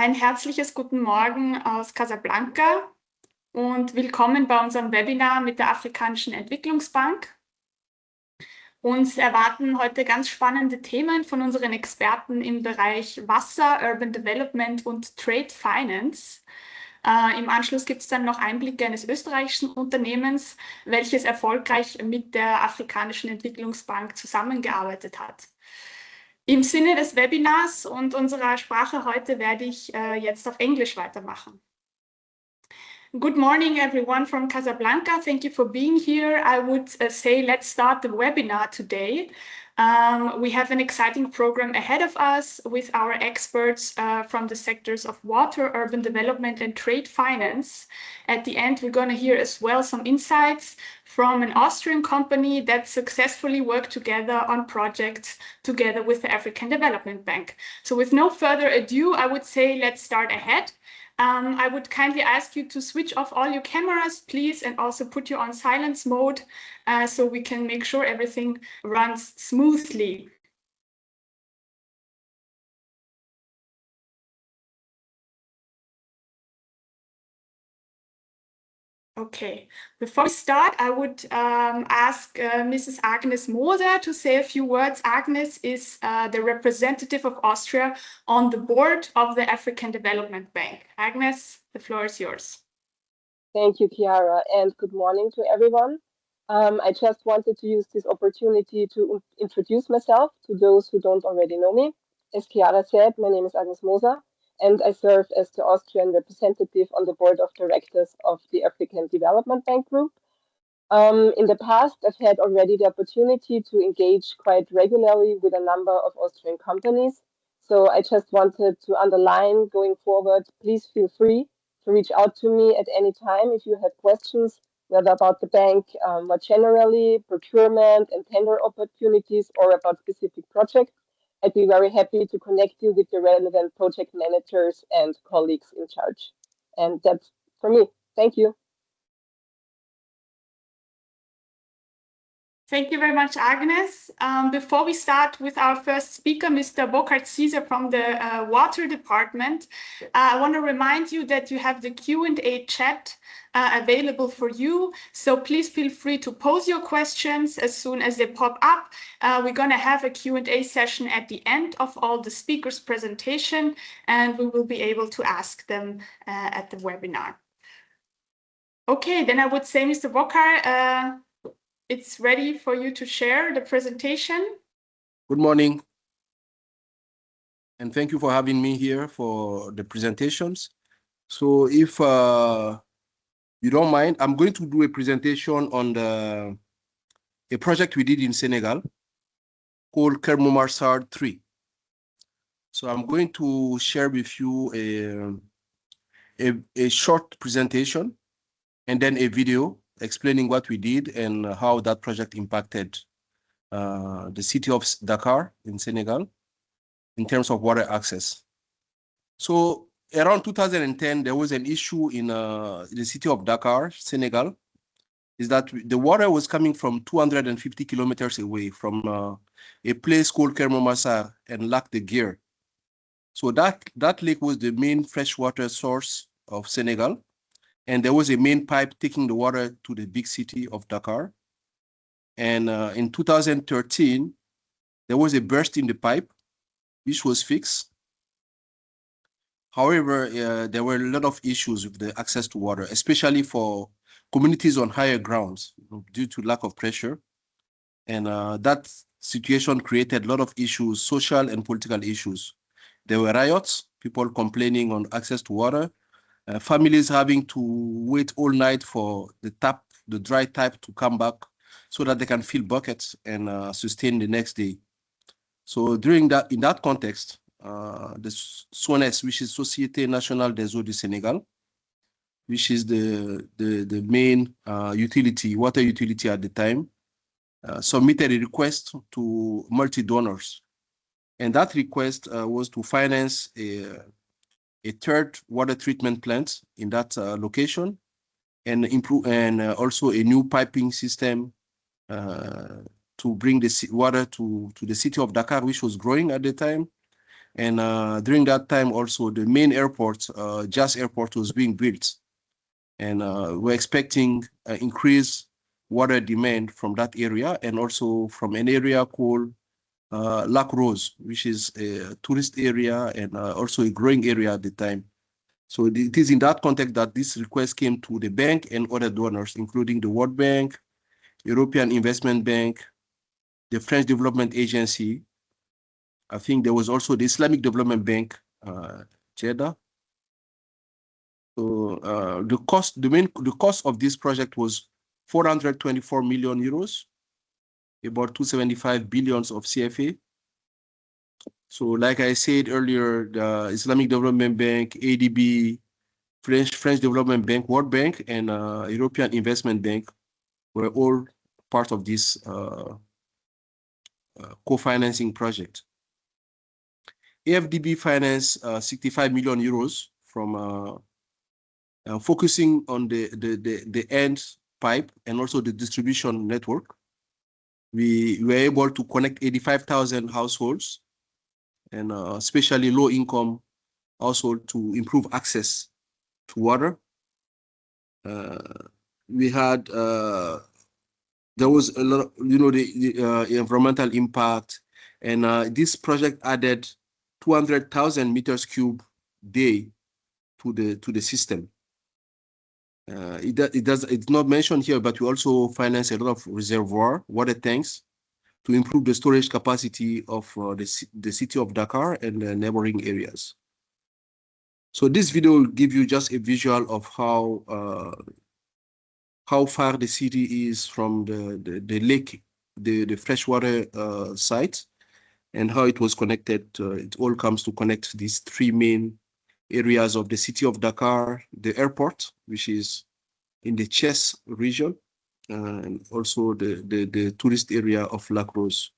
Ein herzliches Guten Morgen aus Casablanca und willkommen bei unserem Webinar mit der Afrikanischen Entwicklungsbank. Uns erwarten heute ganz spannende Themen von unseren Experten im Bereich Wasser, Urban Development und Trade Finance. Im Anschluss gibt es dann noch Einblicke eines österreichischen Unternehmens, welches erfolgreich mit der Afrikanischen Entwicklungsbank zusammengearbeitet hat. Im Sinne des Webinars und unserer Sprache heute werde ich jetzt auf Englisch weitermachen. Good morning, everyone from Casablanca. Thank you for being here. I would say let's start the webinar today. We have an exciting program ahead of us with our experts from the sectors of water, urban development, and trade finance. At the end, we're going to hear as well some insights from an Austrian company that successfully worked together on projects together with the African Development Bank. So with no further ado, I would say let's start ahead. I would kindly ask you to switch off all your cameras, please, and also put you on silence mode so we can make sure everything runs smoothly. Okay, before we start, I would ask Mrs. Agnes Moser to say a few words. Agnes is the representative of Austria on the board of the African Development Bank. Agnes, the floor is yours. Thank you, Chiara, and good morning to everyone. I just wanted to use this opportunity to introduce myself to those who don't already know me. As Chiara said, my name is Agnes Moser, and I serve as the Austrian representative on the board of directors of the African Development Bank Group. In the past, I've had already the opportunity to engage quite regularly with a number of Austrian companies. So I just wanted to underline going forward, please feel free to reach out to me at any time if you have questions, whether about the bank more generally, procurement and tender opportunities, or about specific projects. I'd be very happy to connect you with the relevant project managers and colleagues in charge. And that's for me. Thank you. Thank you very much, Agnes. Before we start with our first speaker, Mr. Burkhard Caesar from the Water Department, I want to remind you that you have the Q&A chat available for you. So please feel free to pose your questions as soon as they pop up. We're going to have a Q&A session at the end of all the speakers' presentation, and we will be able to ask them at the webinar. Okay, then I would say, Mr. Burkhard, it's ready for you to share the presentation. Good morning. And thank you for having me here for the presentations. So if you don't mind, I'm going to do a presentation on a project we did in Senegal called Kermomarsar 3. So I'm going to share with you a short presentation and then a video explaining what we did and how that project impacted the city of Dakar in Senegal in terms of water access. So around 2010, there was an issue in the city of Dakar, Senegal, is that the water was coming from 250 kilometers away from a place called Kermomarsar and Lac de Guiers. So that lake was the main freshwater source of Senegal. And there was a main pipe taking the water to the big city of Dakar. And in 2013, there was a burst in the pipe, which was fixed. However, there were a lot of issues with the access to water, especially for communities on higher grounds due to lack of pressure. And that situation created a lot of issues, social and political issues. There were riots, people complaining on access to water, families having to wait all night for the dry tap to come back so that they can fill buckets and sustain the next day. So in that context, the SONES, which is Société Nationale des Eaux du Sénégal, which is the main water utility at the time, submitted a request to multi-donors. And that request was to finance a third water treatment plant in that location, and also a new piping system to bring the water to the city of Dakar, which was growing at the time, And during that time also, the main airport, Jas Airport, was being built. And we're expecting increased water demand from that area, and also from an area called Lac Rose, which is a tourist area and also a growing area at the time. So it is in that context that this request came to the bank and other donors, including the World Bank, European Investment Bank, the French Development Agency. I think there was also the Islamic Development Bank, Jeddah. So the cost of this project was 424 million euros, about 275 billions of CFA. So like I said earlier, the Islamic Development Bank, ADB, French Development Bank, World Bank, and European Investment Bank were all part of this co-financing project. AFDB financed 65 million euros from focusing on the end pipe and also the distribution network. We were able to connect 85,000 households, and especially low-income households, to improve access to water. We had, there was a lot of, the environmental impact, and this project added 200,000 meters cube day to the system. It's not mentioned here, but we also finance a lot of reservoir water tanks to improve the storage capacity of the city of Dakar and the neighboring areas. So this video will give you just a visual of how far the city is from the lake, the freshwater site, and how it was connected. It all comes to connect these three main areas of the city of Dakar, the airport, which is in the Chess region, and also the tourist area of Lac Rose.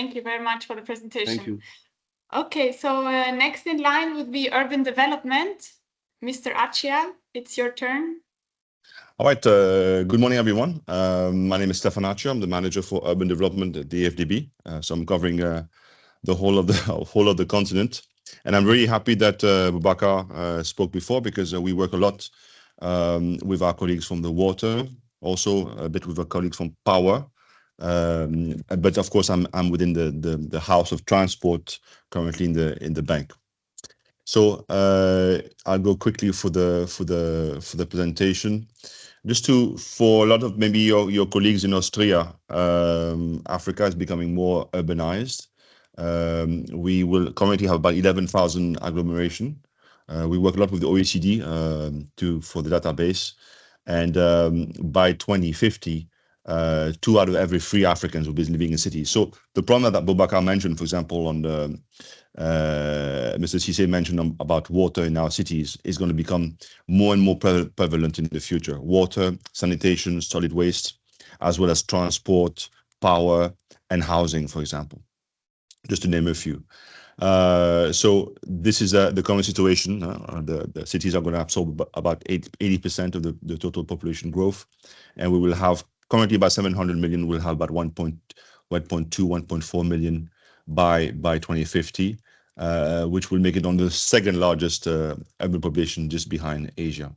Thank you very much for the presentation. Thank you. Okay, so next in line would be urban development. Mr. Achia, it's your turn. All right. Good morning, everyone. My name is Stefan Achia. I'm the manager for urban development at the FDB. So I'm covering the whole of the continent, and I'm really happy that Boubacar spoke before, because we work a lot with our colleagues from the water, also a bit with our colleagues from power. But of course, I'm within the house of transport currently in the bank. So I'll go quickly for the presentation. Just for a lot of maybe your colleagues in Austria, Africa is becoming more urbanized. We will currently have about 11,000 agglomeration. We work a lot with the OECD for the database, and by 2050, 2 out of every 3 Africans will be living in cities. So the problem that Boubacar mentioned, for example, on the Mr. Cissé mentioned about water in our cities, is going to become more and more prevalent in the future. Water, sanitation, solid waste, as well as transport, power, and housing, for example, just to name a few. So this is the current situation. The cities are going to absorb about 80% of the total population growth, and we will have currently about 700 million. We'll have about 1.2, 1.4 million by 2050, which will make it on the second largest urban population, just behind Asia.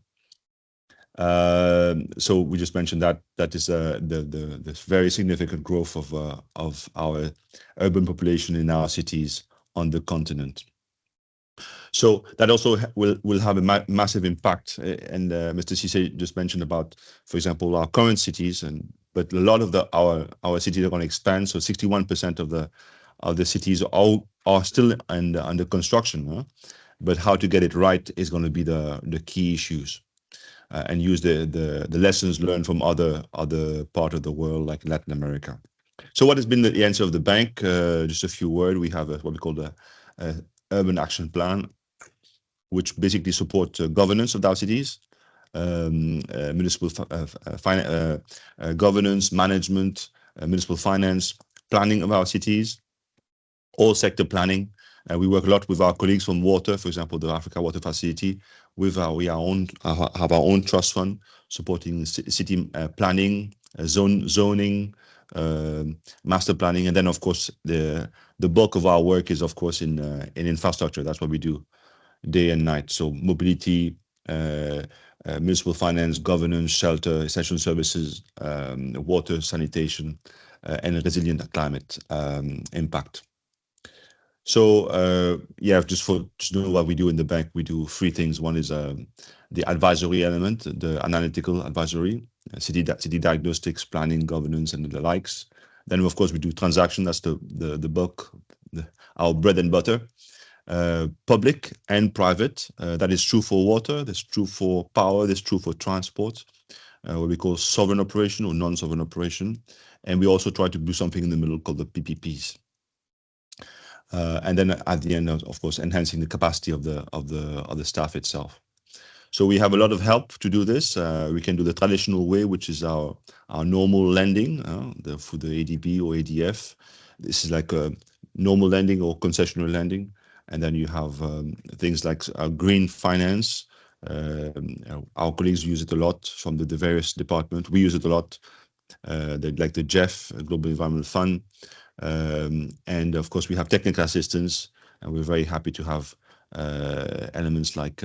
So we just mentioned that is the very significant growth of our urban population in our cities on the continent. So that also will have a massive impact. And Mr. Cissé just mentioned about, for example, our current cities, but a lot of our cities are going to expand. So 61% of the cities are still under construction. But how to get it right is going to be the key issues, and use the lessons learned from other part of the world, like Latin America. So what has been the answer of the bank? Just a few words. We have what we call the Urban Action Plan, which basically supports governance of our cities, municipal governance, management, municipal finance, planning of our cities, all sector planning. We work a lot with our colleagues from water, for example, the Africa Water Facility. We have our own trust fund supporting city planning, zoning, master planning, and then of course the bulk of our work is of course in infrastructure. That's what we do day and night. So mobility, municipal finance, governance, shelter, essential services, water, sanitation, and a resilient climate impact. So just to know what we do in the bank, we do 3 things. One is the advisory element, the analytical advisory, city diagnostics, planning, governance, and the likes. Then of course we do transaction. That's the bulk, our bread and butter. Public and private. That is true for water. That's true for power. That's true for transport. What we call sovereign operation or non-sovereign operation. And we also try to do something in the middle called the PPPs. And then at the end, of course, enhancing the capacity of the staff itself. So we have a lot of help to do this. We can do the traditional way, which is our normal lending, for the ADB or ADF. This is like a normal lending or concessional lending. And then you have things like green finance. Our colleagues use it a lot from the various departments. We use it a lot, like the GEF, Global Environmental Fund. And of course, we have technical assistance, and we're very happy to have elements like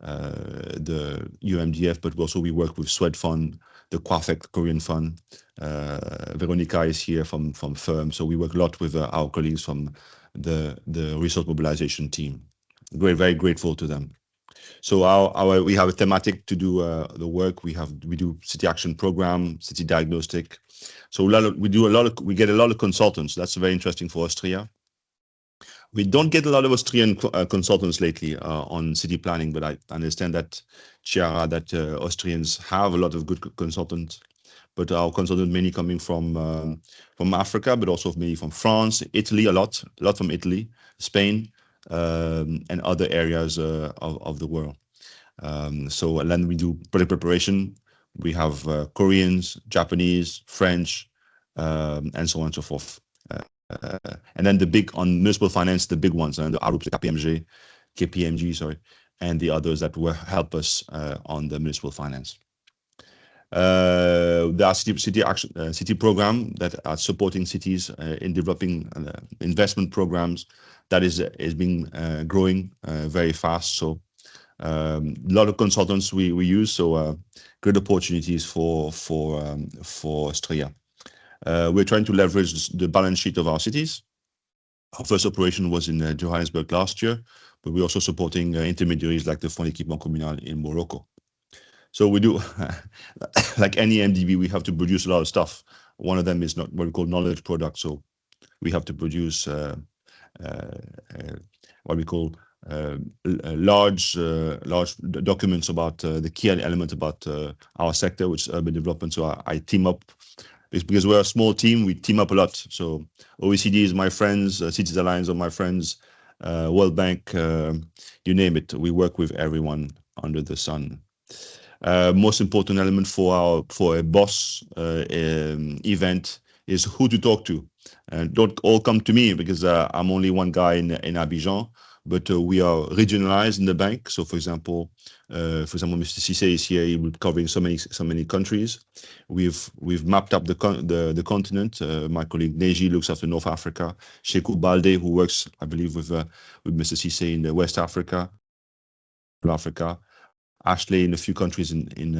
the UMDF, but also we work with Swed Fund, the Quafec Korean Fund. Veronica is here from Firm, so we work a lot with our colleagues from the resource mobilization team. We're very grateful to them. So we have a thematic to do the work. We do city action program, city diagnostic. So we get a lot of consultants. That's very interesting for Austria. We don't get a lot of Austrian consultants lately on city planning, but I understand that Chiara, that Austrians have a lot of good consultants. But our consultants mainly coming from Africa, but also mainly from France, Italy, a lot from Italy, Spain, and other areas of the world. So and then we do project preparation. We have Koreans, Japanese, French, and so on and so forth. and then the big on municipal finance, the big ones, and the ARUP, the KPMG, sorry, and the others that will help us on the municipal finance. There are city program that are supporting cities in developing investment programs that is being growing very fast. So a lot of consultants we use, so great opportunities for Stria. We're trying to leverage the balance sheet of our cities. Our first operation was in Johannesburg last year, but we're also supporting intermediaries like the Fonds d'Équipement Communal in Morocco. So we do, like any MDB, we have to produce a lot of stuff. One of them is not what we call knowledge products. So we have to produce what we call large documents about the key element about our sector, which is urban development. So I team up. It's because we're a small team, we team up a lot. So OECD is my friends, Cities Alliance are my friends, World Bank, you name it. We work with everyone under the sun. Most important element for a BOS event is who to talk to. And don't all come to me because I'm only one guy in Abidjan, but we are regionalized in the bank. So for example, Mr. Cissé is here, we're covering so many countries. We've mapped up the continent. My colleague Neji looks after North Africa. Shekou Balde, who works, I believe, with Mr. Cissé in West Africa. Ashley in a few countries in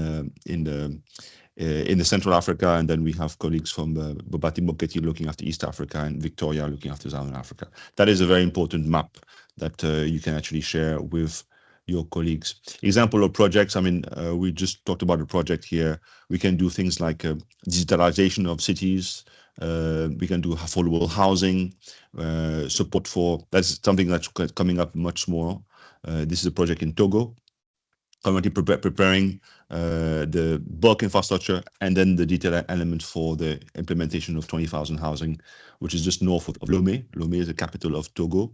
the Central Africa, and then we have colleagues from Bobati Moketi looking after East Africa and Victoria looking after Southern Africa. That is a very important map that you can actually share with your colleagues. Example of projects, I mean, we just talked about a project here. We can do things like digitalization of cities. We can do affordable housing, support for, that's something that's coming up much more. This is a project in Togo. Currently preparing the bulk infrastructure and then the detailed element for the implementation of 20,000 housing, which is just north of Lomé. Lomé is the capital of Togo.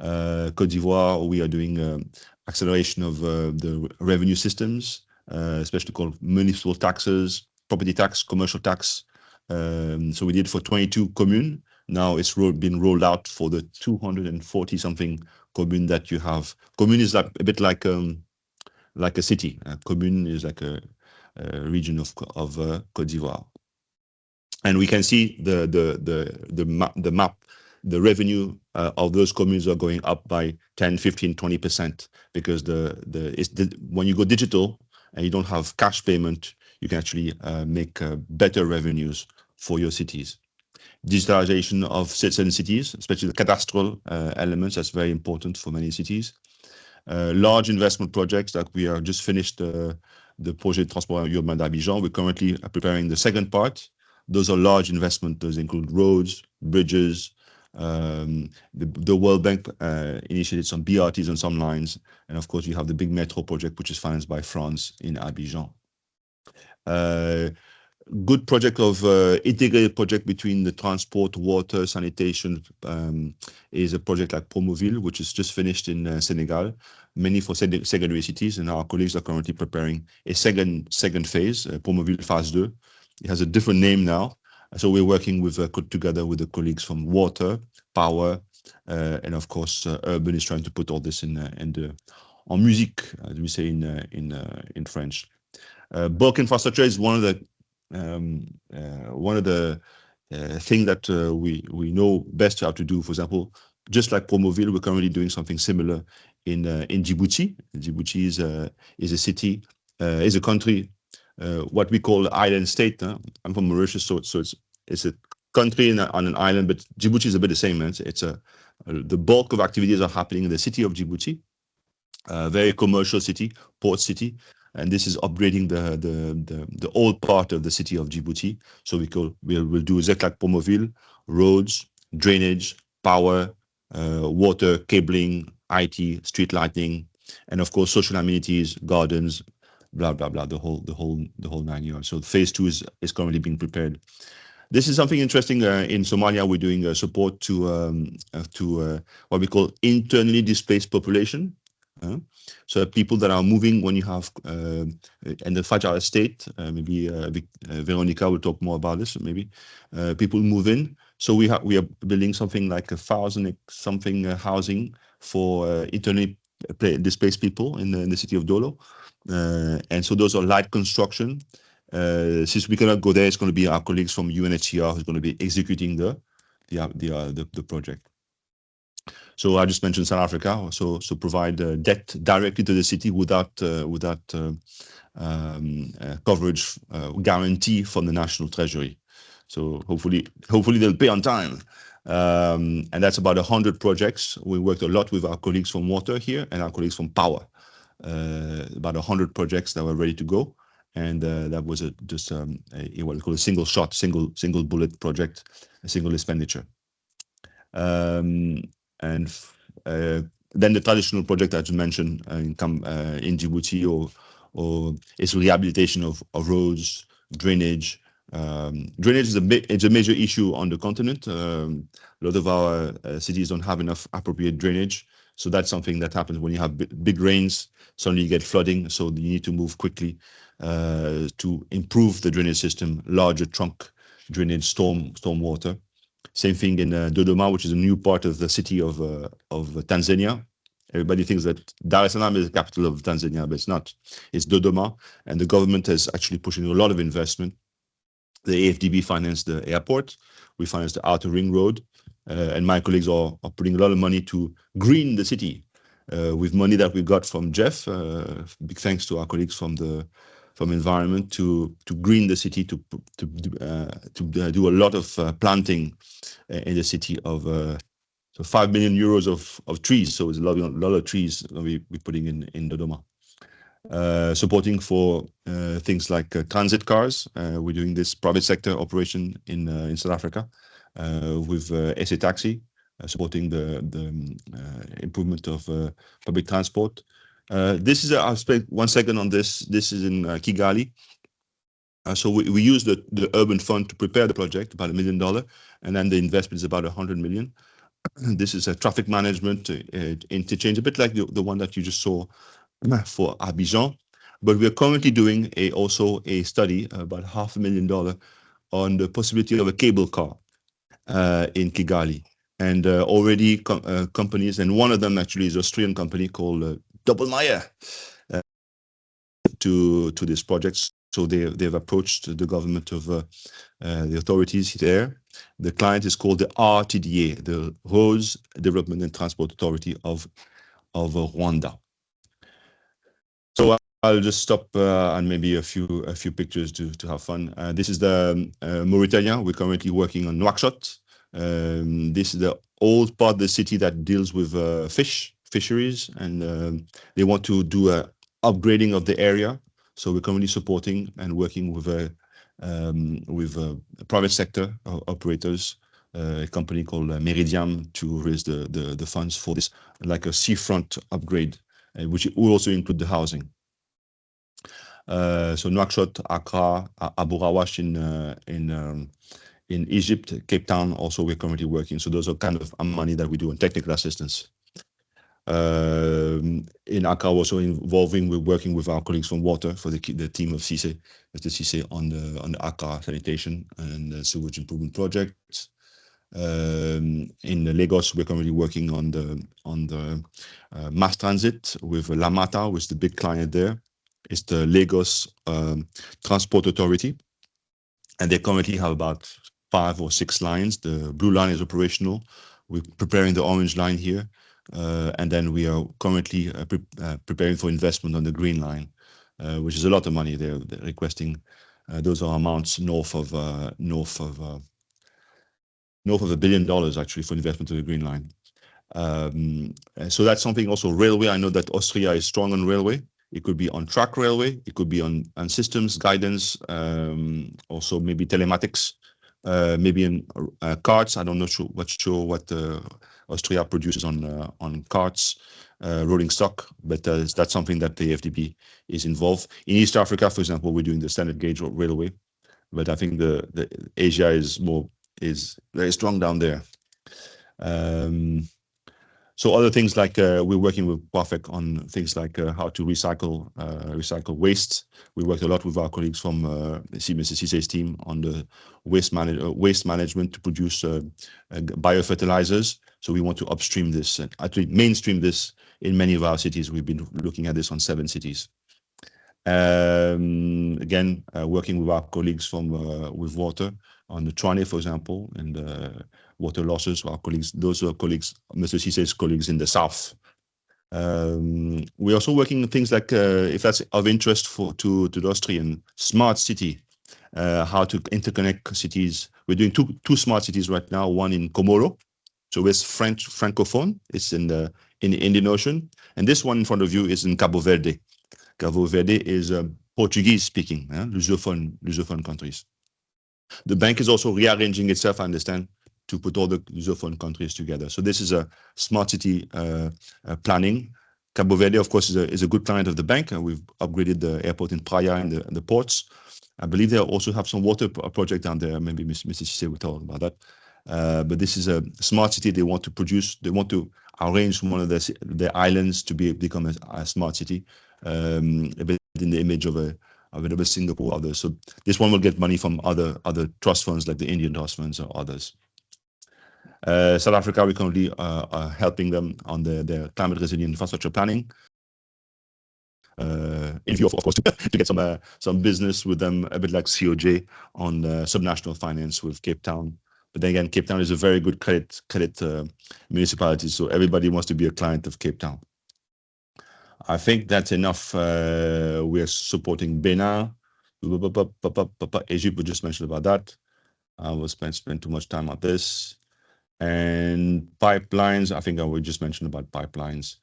Côte d'Ivoire, we are doing acceleration of the revenue systems, especially called municipal taxes, property tax, commercial tax. So we did for 22 communes. Now it's been rolled out for the 240 something commune that you have. Commune is like a bit like a city. Commune is like a region of Côte d'Ivoire, and we can see the map. The revenue of those communes are going up by 10, 15, 20% because when you go digital and you don't have cash payment, you can actually make better revenues for your cities. Digitalization of certain cities, especially the cadastral elements, that's very important for many cities. Large investment projects, like we are just finished the Projet de Transport Urbain d'Abidjan. We're currently preparing the second part. Those are large investments. Those include roads, bridges. The World Bank initiated some BRTs on some lines. And of course, you have the big metro project, which is financed by France in Abidjan. Good project of integrated project between the transport, water, sanitation is a project like Promoville, which is just finished in Senegal, mainly for secondary cities, and our colleagues are currently preparing a second phase, Promoville phase 2. It has a different name now, so we're working with together with the colleagues from water, power, and of course urban is trying to put all this in musique, as we say in French. Bulk infrastructure is one of the thing that we know best how to do. For example, just like Promoville, we're currently doing something similar in Djibouti. Djibouti is a city, is a country, what we call island state. I'm from Mauritius, so it's a country on an island, but Djibouti is a bit the same. It's the bulk of activities are happening in the city of Djibouti, very commercial city, port city. And this is upgrading the old part of the city of Djibouti. So we'll do exactly like Promoville, roads, drainage, power, water, cabling, IT, street lighting, and of course social amenities, gardens, blah blah blah, the whole 9 yards. So phase 2 is currently being prepared. This is something interesting. In Somalia, we're doing support to what we call internally displaced population. So people that are moving when you have in the fragile state, maybe Veronica will talk more about this. Maybe people move in, So we are building something like 1,000 something housing for internally displaced people in the city of Dolo. And so those are light construction. Since we cannot go there, it's going to be our colleagues from UNHCR who's going to be executing the project. So I just mentioned South Africa, so provide debt directly to the city without coverage guarantee from the National Treasury. So hopefully they'll pay on time. And that's about 100 projects. We worked a lot with our colleagues from water here and our colleagues from power. About 100 projects that were ready to go. And that was just what we call a single shot, single bullet project, a single expenditure. And then the traditional project I just mentioned in Djibouti or is rehabilitation of roads, drainage. Drainage is a major issue on the continent. A lot of our cities don't have enough appropriate drainage. So that's something that happens when you have big rains, suddenly you get flooding. So you need to move quickly to improve the drainage system, larger trunk drainage, storm water. Same thing in Dodoma, which is a new part of the city of Tanzania. Everybody thinks that Dar es Salaam is the capital of Tanzania, but it's not. It's Dodoma, and the government is actually pushing a lot of investment. The AFDB financed the airport. We financed the outer ring road, and my colleagues are putting a lot of money to green the city with money that we got from Jeff. Big thanks to our colleagues from environment to green the city, to do a lot of planting in the city of so 5 million euros of trees. So it's a lot of trees we're putting in Dodoma. Supporting for things like transit cars. We're doing this private sector operation in South Africa with SA Taxi, supporting the improvement of public transport. I'll spend 1 second on this. This is in Kigali. So we use the urban fund to prepare the project, about $1 million, and then the investment is about 100 million. This is a traffic management interchange, a bit like the one that you just saw for Abidjan. But we are currently doing also a study, about $500,000, on the possibility of a cable car in Kigali. And already companies, and one of them actually is an Austrian company called Doppelmayr, to this project. So they've approached the government of the authorities there. The client is called the RTDA, the Roads Development and Transport Authority of Rwanda. So I'll just stop and maybe a few pictures to have fun. This is the Mauritania. We're currently working on Nouakchott. This is the old part of the city that deals with fisheries, and they want to do a upgrading of the area. So we're currently supporting and working with private sector operators, a company called Meridiam, to raise the funds for this, like a seafront upgrade, which will also include the housing. So Nouakchott, Accra, Abu Rawash in Egypt, Cape Town, also we're currently working. So those are kind of money that we do on technical assistance. In Accra, also we're working with our colleagues from water for the team of CICE, on the Accra sanitation and sewage improvement project. In Lagos, we're currently working on the mass transit with Lamata, which is the big client there. It's the Lagos Transport Authority, and they currently have about 5 or 6 lines. The blue line is operational. We're preparing the orange line here, and then we are currently preparing for investment on the green line, which is a lot of money. They're requesting. Those are amounts north of $1 billion actually for investment to the green line. So that's something also railway. I know that Austria is strong on railway. It could be on track railway. It could be on systems, guidance, also maybe telematics, maybe in carts. I don't know what Austria produces on carts, rolling stock, but that's something that the FDP is involved. In East Africa, for example, we're doing the standard gauge railway, but I think the Asia is very strong down there. So other things like we're working with Perfect on things like how to recycle waste. We worked a lot with our colleagues from Mr. Cisse's team on the waste management to produce biofertilizers. So we want to upstream this and actually mainstream this in many of our cities. We've been looking at this on 7 cities. Again, working with our colleagues from with water on the Trane, for example, and water losses. Our colleagues, those are colleagues, Mr. Cisse's colleagues in the south. We're also working on things like, if that's of interest to the Austrian, smart city, how to interconnect cities. We're doing two smart cities right now. One in Comoro, so it's francophone. It's in the Indian Ocean, and this one in front of you is in Cabo Verde. Cabo Verde is Portuguese-speaking, Lusophone countries. The bank is also rearranging itself, I understand, to put all the Lusophone countries together. So this is a smart city planning. Cabo Verde, of course, is a good client of the bank. We've upgraded the airport in Praia and the ports. I believe they also have some water project down there. Maybe Mr. Cisse will talk about that. But this is a smart city. They want to produce. They want to arrange one of their islands to become a smart city, a bit in the image of a Singapore or others. So this one will get money from other trust funds like the Indian trust funds or others. South Africa, we currently are helping them on their climate resilient infrastructure planning. In view of course, to get some business with them, a bit like COJ on subnational finance with Cape Town. But then again, Cape Town is a very good credit municipality, so everybody wants to be a client of Cape Town. I think that's enough. We are supporting Benin. Egypt, we just mentioned about that. I will spend too much time on this. And pipelines, I think I will just mention about pipelines.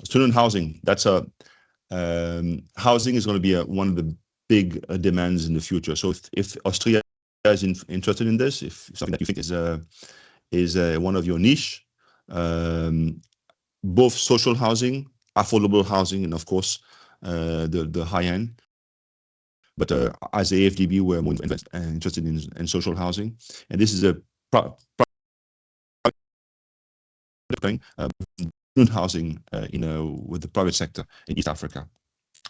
Student housing, that's housing is going to be one of the big demands in the future. So if Austria is interested in this, if something that you think is one of your niche, both social housing, affordable housing, and of course the high end. But as a AFDB, we're more interested in social housing, and this is a student housing, with the private sector in East Africa.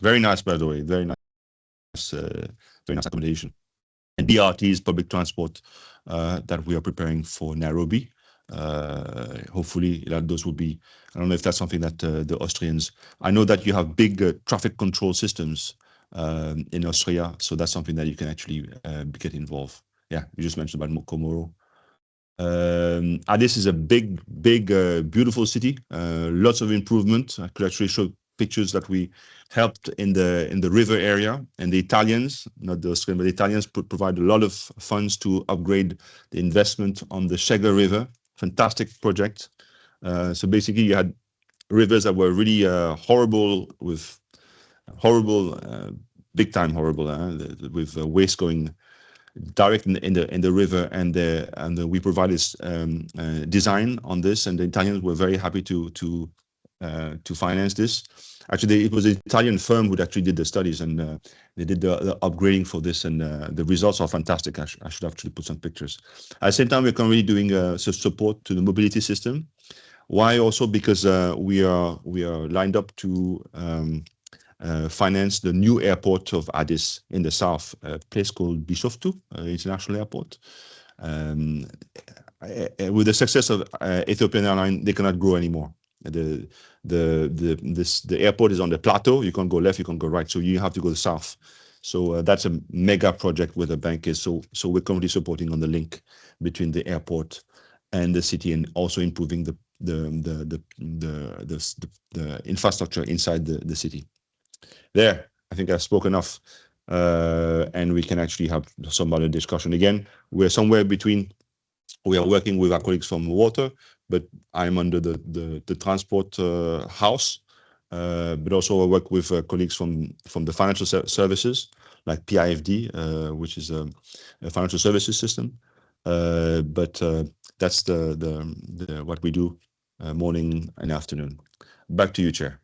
Very nice, by the way, very nice accommodation. And BRTs, public transport, that we are preparing for Nairobi. Hopefully those will be, I don't know if that's something that the Austrians, I know that you have big traffic control systems in Austria, so that's something that you can actually get involved. Yeah, you just mentioned about Comoro. Addis is a big, beautiful city. Lots of improvement. I could actually show pictures that we helped in the river area, and the Italians, not the Austrians, but the Italians provide a lot of funds to upgrade the investment on the Segre River. Fantastic project. So basically, you had rivers that were really horrible, big time horrible, with waste going direct in the river, and we provided design on this, and the Italians were very happy to finance this. Actually, it was an Italian firm who actually did the studies, and they did the upgrading for this, and the results are fantastic. I should actually put some pictures. At the same time, we're currently doing support to the mobility system. Why? Also because we are lined up to finance the new airport of Addis in the south, a place called Bishoftu International Airport. With the success of Ethiopian Airlines, they cannot grow anymore. The airport is on the plateau. You can't go left, you can't go right, so you have to go south. So that's a mega project where the bank is. So we're currently supporting on the link between the airport and the city, and also improving the infrastructure inside the city. There, I think I've spoken enough, and we can actually have some other discussion. Again, we're somewhere between. We are working with our colleagues from water, but I'm under the transport house, but also I work with colleagues from the financial services, like PIFD, which is a financial services system. But that's what we do morning and afternoon. Back to you, Chair.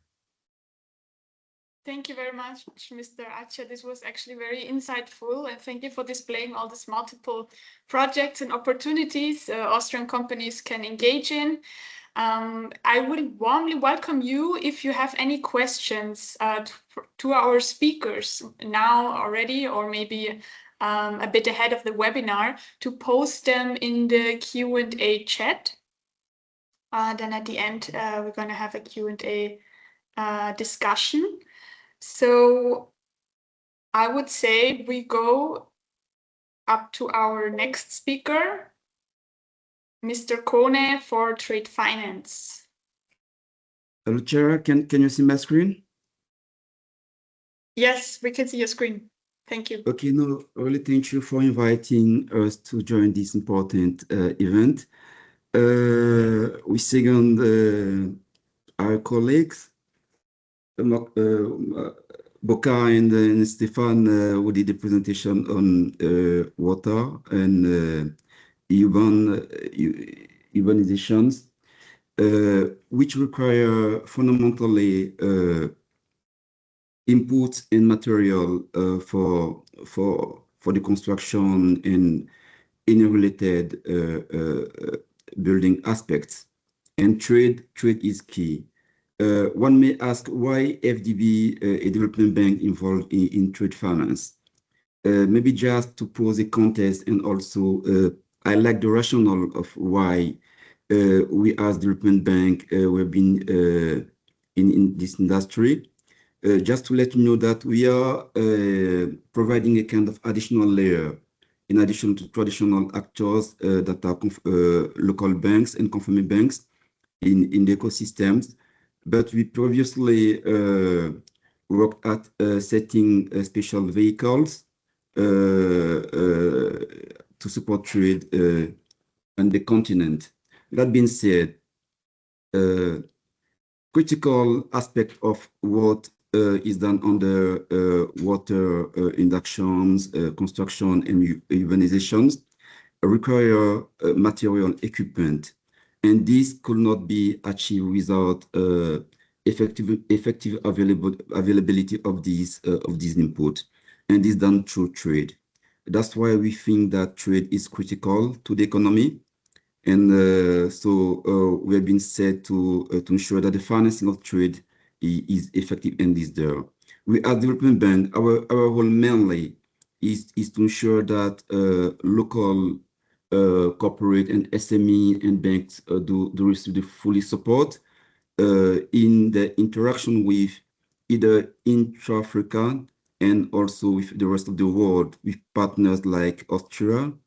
Thank you very much, Mr. Acha. This was actually very insightful, and thank you for displaying all these multiple projects and opportunities Austrian companies can engage in. I would warmly welcome you if you have any questions to our speakers now already, or maybe a bit ahead of the webinar, to post them in the Q&A chat. Then at the end, we're going to have a Q&A discussion. So I would say we go up to our next speaker, Mr. Côte for Trade Finance. Hello, Chair. Can you see my screen? Yes, we can see your screen. Thank you. Okay, no, really thank you for inviting us to join this important event. We second our colleagues, Boca and Stefan, who did the presentation on water and urbanizations, which require fundamentally inputs and material for the construction and any related building aspects. And trade is key. One may ask why FDB, a development bank involved in trade finance. Maybe just to pose a context, and also I like the rationale of why we as development bank we've been in this industry. Just to let you know that we are providing a kind of additional layer in addition to traditional actors that are local banks and confirming banks in the ecosystems. But we previously worked at setting special vehicles to support trade on the continent. That being said, critical aspect of what is done under water inductions, construction, and urbanizations require material equipment. And this could not be achieved without effective availability of these inputs, and this done through trade. That's why we think that trade is critical to the economy, and so we have been set to ensure that the financing of trade is effective and is there. We as development bank, our role mainly is to ensure that local corporate and SME and banks do receive the fully support in the interaction with either intra-Africa and also with the rest of the world, with partners like Austrian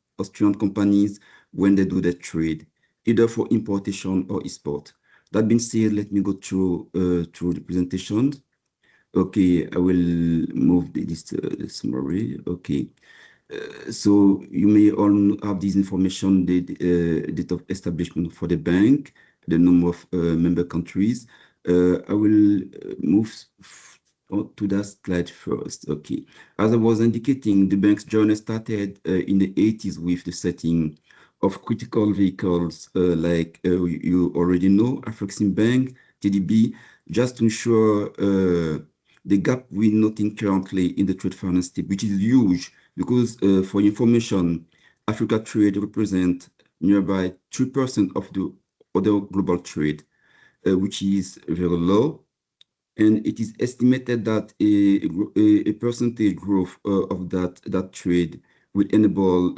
companies when they do the trade, either for importation or export. That being said, let me go through the presentation. Okay, I will move this summary. Okay. So you may all have this information, the date of establishment for the bank, the number of member countries. I will move to that slide first. Okay. As I was indicating, the bank's journey started in the 80s with the setting of critical vehicles like you already know, African Bank, TDB, just to ensure the gap we're noting currently in the trade finance tip, which is huge. Because for information, Africa trade represents nearby 3% of the other global trade, which is very low. And it is estimated that a percentage growth of that trade will enable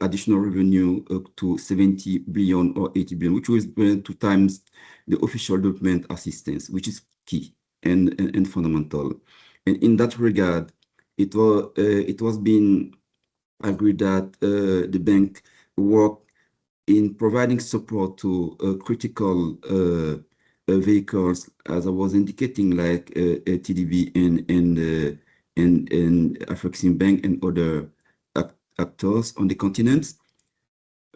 additional revenue to 70 billion or 80 billion, which was 2 times the official development assistance, which is key and fundamental. And in that regard, it was being agreed that the bank work in providing support to critical vehicles, as I was indicating, like TDB and African Bank and other actors on the continent.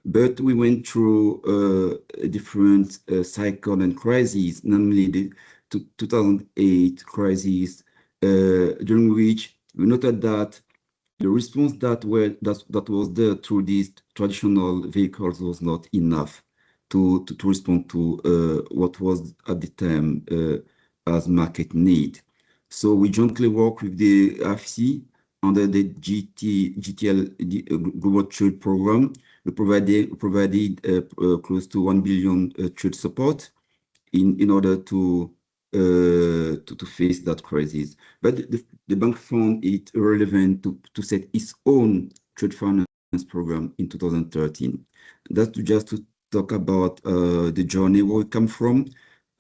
But we went through a different cycle and crises, namely the 2008 crisis, during which we noted that the response that was there through these traditional vehicles was not enough to respond to what was at the time as market need. So we jointly work with the AFC under the GTL Global Trade Program. We provided close to 1 billion trade support in order to face that crisis. But the bank found it relevant to set its own trade finance program in 2013. That's just to talk about the journey where we come from,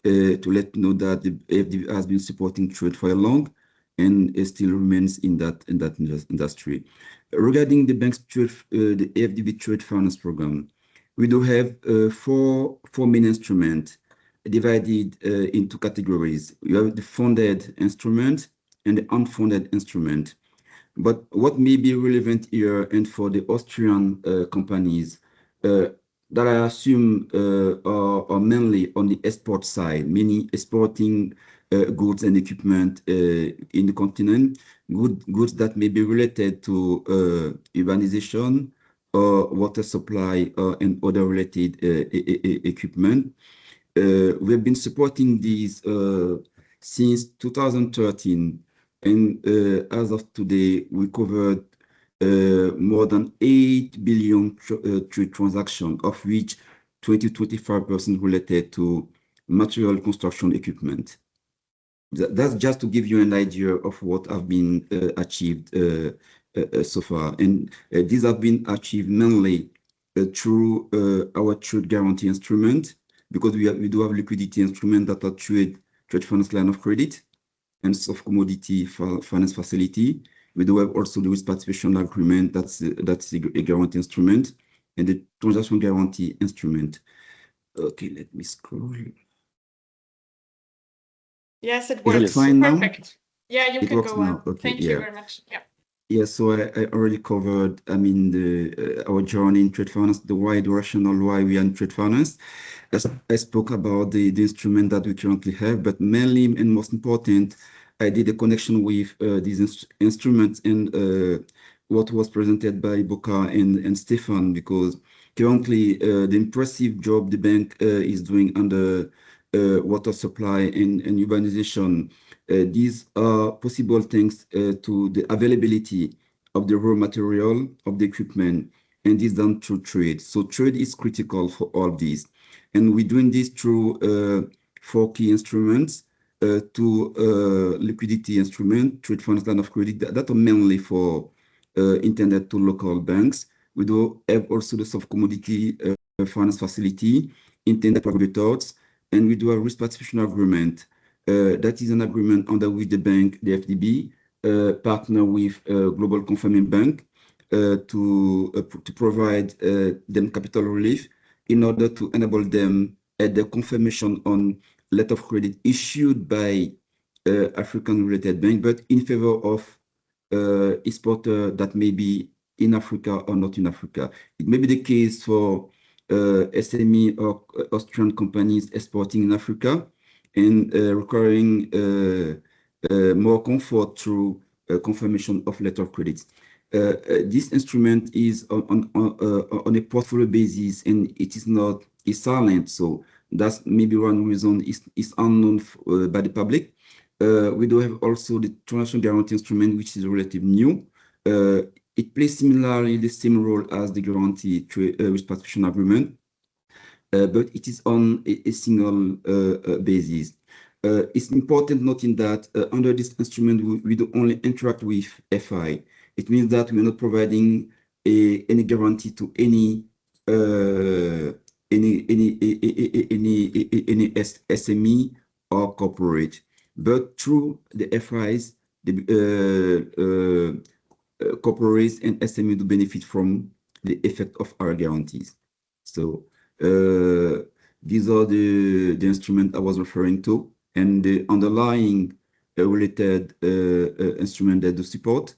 to let you know that the FDB has been supporting trade for a long and it still remains in that industry. Regarding the bank's trade, the FDB trade finance program, we do have four main instruments divided into categories. You have the funded instrument and the unfunded instrument. But what may be relevant here and for the Austrian companies that I assume are mainly on the export side, meaning exporting goods and equipment in the continent, goods that may be related to urbanization or water supply and other related equipment. We have been supporting these since 2013, and as of today, we covered more than 8 billion trade transactions, of which 20-25% related to material construction equipment. That's just to give you an idea of what have been achieved so far. And these have been achieved mainly through our trade guarantee instrument, because we do have liquidity instruments that are trade finance line of credit and soft commodity finance facility. We do have also the risk participation agreement, that's a guarantee instrument, and the transaction guarantee instrument. Okay, let me scroll. Yes, it works. Is it fine now? Perfect. Yeah, you can go on. Okay, Thank you very much. Yeah. Yeah, so I already covered, I mean, our journey in trade finance, the wide rationale why we are in trade finance. I spoke about the instrument that we currently have, but mainly and most important, I did a connection with these instruments and what was presented by Boca and Stefan, because currently the impressive job the bank is doing under water supply and urbanization. These are possible thanks to the availability of the raw material, of the equipment, and this done through trade. So trade is critical for all these. And we're doing this through 4 key instruments, 2 liquidity instruments, trade finance line of credit, that are mainly for intended to local banks. We do have also the soft commodity finance facility intended for aggregators, and we do a risk participation agreement. That is an agreement under which the bank, the FDB, partner with Global Confirming Bank to provide them capital relief in order to enable them at the confirmation on letter of credit issued by African related bank, but in favor of exporter that may be in Africa or not in Africa. It may be the case for SME or Austrian companies exporting in Africa and requiring more comfort through confirmation of letter of credit. This instrument is on a portfolio basis, and it is not silent. So that's maybe one reason is unknown by the public. We do have also the transaction guarantee instrument, which is relatively new. It plays similarly the same role as the guarantee risk participation agreement, but it is on a single basis. It's important noting that under this instrument, we do only interact with FI. It means that we're not providing any guarantee to any SME or corporate, but through the FIs, the corporates and SME to benefit from the effect of our guarantees. So these are the instruments I was referring to, and the underlying related instrument that do support.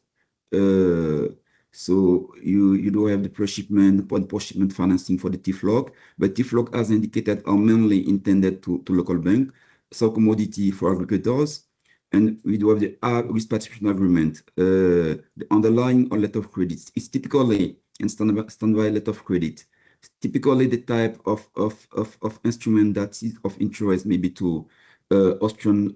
So you do have the pre-shipment and post-shipment financing for the TFLOC, but TFLOC, as indicated, are mainly intended to local bank, so commodity for aggregators, and we do have the risk participation agreement. The underlying or letter of credit is typically in standby letter of credit. Typically, the type of instrument that is of interest maybe to Austrian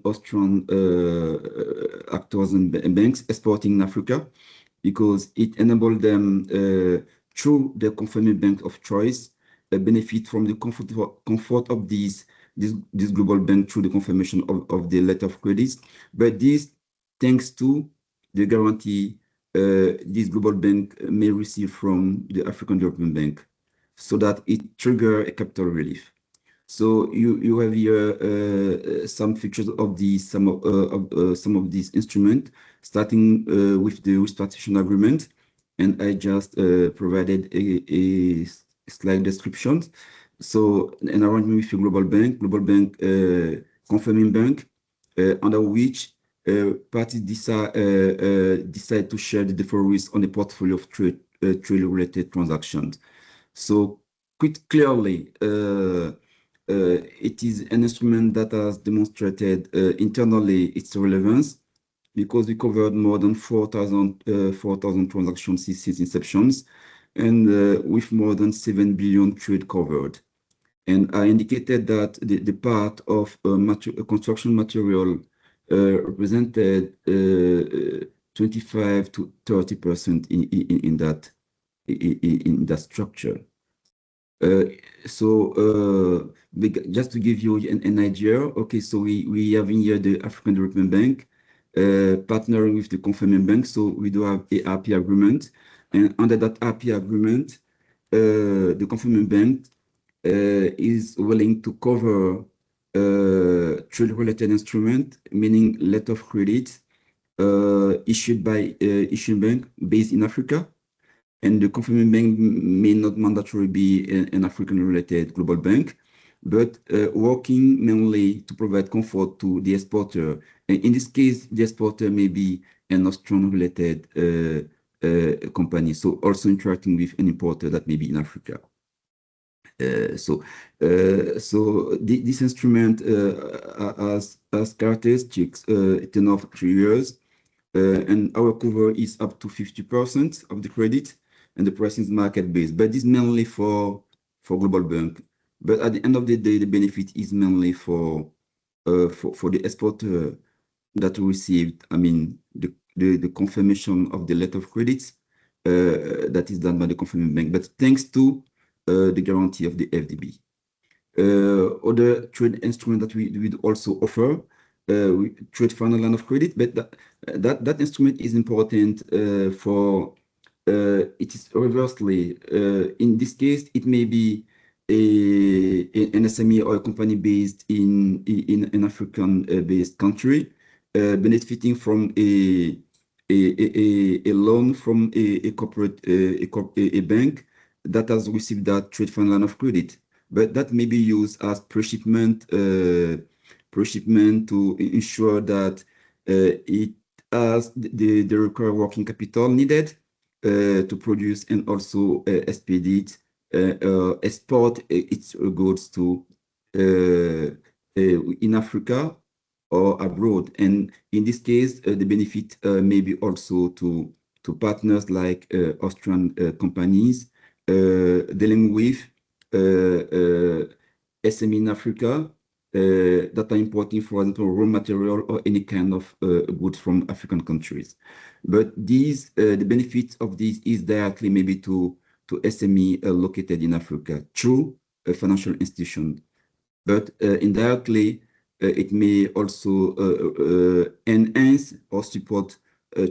actors and banks exporting in Africa, because it enables them through their confirming bank of choice benefit from the comfort of this global bank through the confirmation of the letter of credits. But this thanks to the guarantee this global bank may receive from the African Development Bank, so that it triggers a capital relief. So you have here some features of some of these instruments, starting with the repartition agreement, and I just provided a slide description. So an arrangement with a global bank confirming bank, under which parties decide to share the default risk on a portfolio of trade-related transactions. So quite clearly, it is an instrument that has demonstrated internally its relevance, because we covered more than 4,000 transactions since inceptions, and with more than 7 billion trade covered. And I indicated that the part of construction material represented 25 to 30% in that structure. Just to give you an idea, okay, so we have in here the African Development Bank partnering with the confirming bank. So we do have a RP agreement, and under that RP agreement, the confirming bank is willing to cover trade-related instrument, meaning letter of credit issued by issuing bank based in Africa. And the confirming bank may not mandatorily be an African-related global bank, but working mainly to provide comfort to the exporter. And in this case, the exporter may be an Austrian-related company, so also interacting with an importer that may be in Africa. This instrument has characteristics, a tenure of 3 years, and our cover is up to 50% of the credit, and the pricing is market-based, but this is mainly for global bank. But at the end of the day, the benefit is mainly for the exporter that received, I mean, the confirmation of the letter of credits that is done by the confirming bank, but thanks to the guarantee of the FDB. Other trade instrument that we would also offer, trade final line of credit, but that instrument is important for. It is reversely. In this case, it may be an SME or a company based in an African-based country, benefiting from a loan from a corporate a bank that has received that trade final line of credit, but that may be used as pre-shipment to ensure that it has the required working capital needed to produce and also expedite export its goods to in Africa or abroad. And in this case, the benefit may be also to partners like Austrian companies dealing with SME in Africa that are importing, for example, raw material or any kind of goods from African countries. But these, the benefit of this is directly maybe to SME located in Africa through a financial institution. But indirectly, it may also enhance or support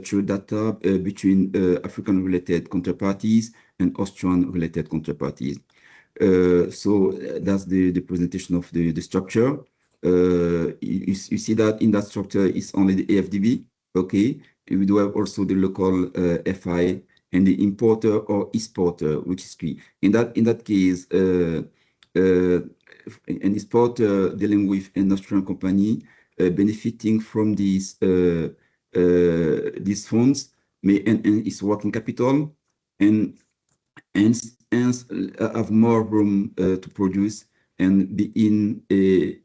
trade data between African-related counterparties and Austrian-related counterparties. So that's the presentation of the structure. You see that in that structure is only the AFDB, okay? And we do have also the local FI and the importer or exporter, which is key. In that case, an exporter dealing with an Austrian company benefiting from these funds may enhance its working capital and hence have more room to produce and be in a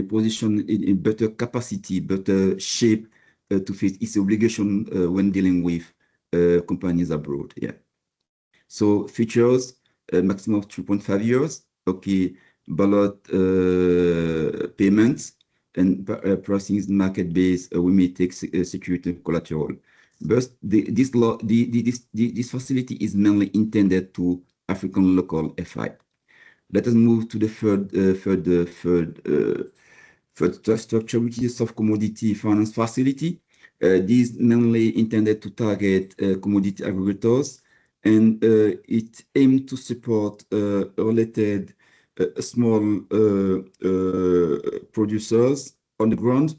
position in better capacity, better shape to face its obligation when dealing with companies abroad. Yeah. So features maximum of 3.5 years. Okay, ballot payments and pricing is market-based, we may take security collateral. But this facility is mainly intended to African local FI. Let us move to the third structure, which is soft commodity finance facility. This is mainly intended to target commodity aggregators, and it aims to support related small producers on the ground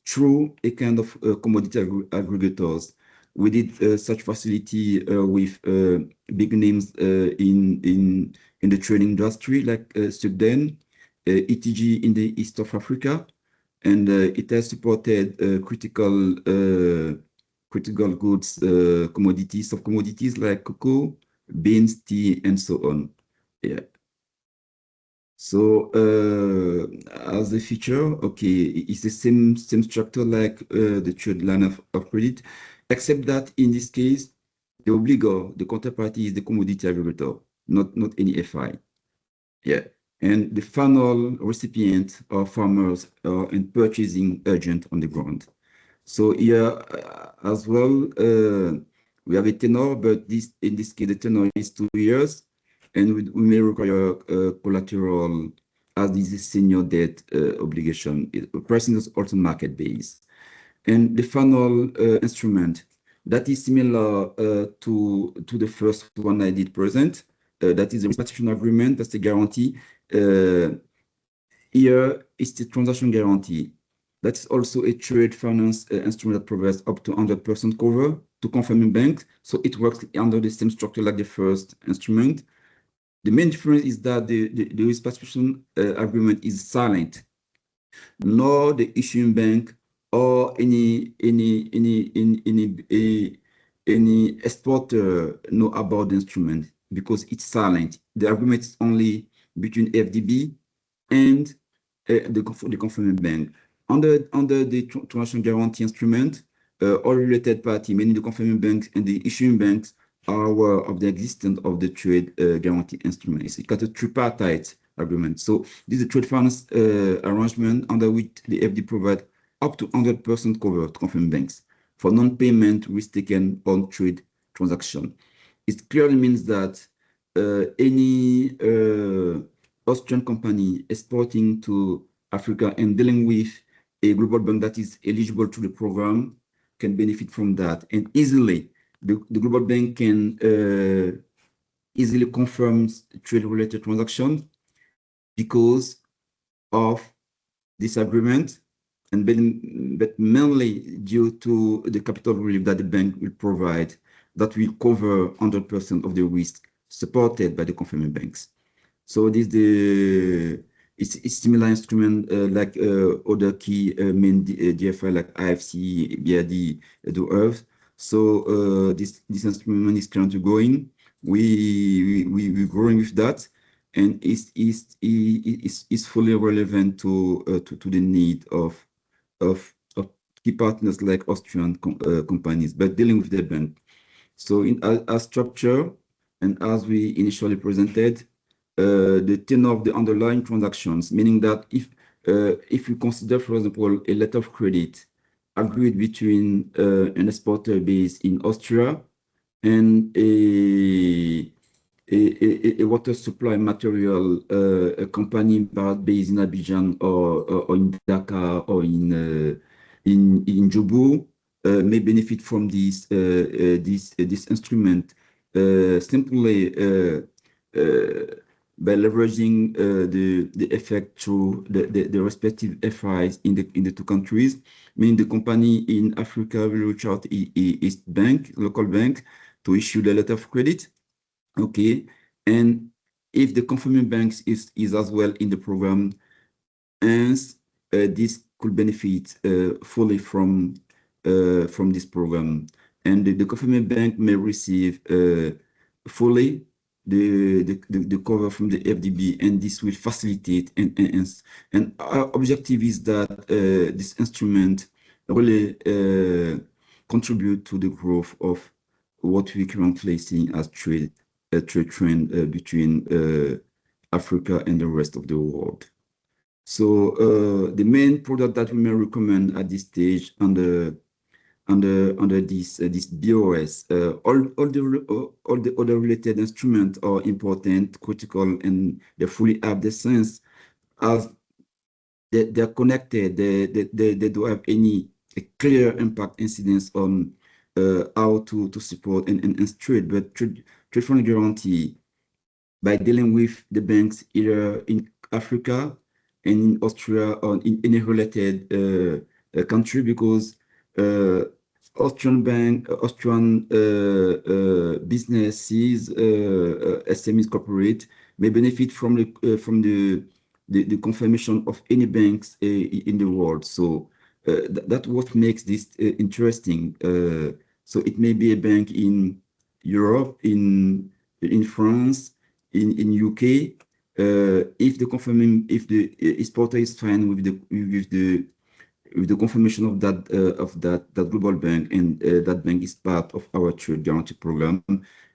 through a kind of commodity aggregators. We did such facility with big names in the trading industry, like Sudan, ETG in the east of Africa, and it has supported critical goods commodities of commodities like cocoa, beans, tea, and so on. Yeah. So as a feature, okay, it's the same structure like the trade line of credit, except that in this case, the obligor, the counterparty is the commodity aggregator, not any FI. Yeah, and the final recipient are farmers and purchasing agent on the ground. So here as well, we have a tenor, but in this case, the tenor is 2 years, and we may require collateral as this is senior debt obligation. Pricing is also market-based. And the final instrument that is similar to the first one I did present, that is a participation agreement, that's a guarantee. Here is the transaction guarantee. That's also a trade finance instrument that provides up to 100% cover to confirming banks. So it works under the same structure like the first instrument. The main difference is that the risk participation agreement is silent. Nor the issuing bank or any exporter know about the instrument because it's silent. The agreement is only between FDB and the confirming bank. Under the transaction guarantee instrument, all related parties, meaning the confirming banks and the issuing banks, are aware of the existence of the trade guarantee instrument. It's got a tripartite agreement. So this is a trade finance arrangement under which the FD provides up to 100% cover to confirming banks for non-payment risk taken on trade transaction. It clearly means that any Austrian company exporting to Africa and dealing with a global bank that is eligible to the program can benefit from that. And easily, the global bank can easily confirm trade-related transactions because of this agreement, but mainly due to the capital relief that the bank will provide that will cover 100% of the risk supported by the confirming banks. So this it's similar instrument like other key main DFI like IFC, BRD, do Earth. So this instrument is currently growing. We're growing with that, and is fully relevant to the need of key partners like Austrian companies, but dealing with the bank. So in our structure, and as we initially presented, the tenor of the underlying transactions, meaning that if you consider, for example, a letter of credit agreed between an exporter based in Austria and a water supply material a company based in Abidjan or in Dakar or in Djoubou may benefit from this instrument simply by leveraging the effect through the respective FIs in the two countries. Meaning the company in Africa will reach out its bank, local bank, to issue the letter of credit. Okay, and if the confirming banks is as well in the program, and this could benefit fully from this program, and the confirming bank may receive fully the cover from the FDB, and this will facilitate and our objective is that this instrument really contribute to the growth of what we currently see as trade trend between Africa and the rest of the world. So the main product that we may recommend at this stage under this BOS, all the other related instruments are important, critical, and they fully have the sense as they're connected. They don't have any clear impact incidence on how to support and trade, but trade fund guarantee by dealing with the banks either in Africa and in Austria or in any related country, because Austrian businesses, SMEs, corporate may benefit from the confirmation of any banks in the world. So that's what makes this interesting. So it may be a bank in Europe, in France, in UK. If the exporter is fine with the confirmation of that global bank, and that bank is part of our trade guarantee program,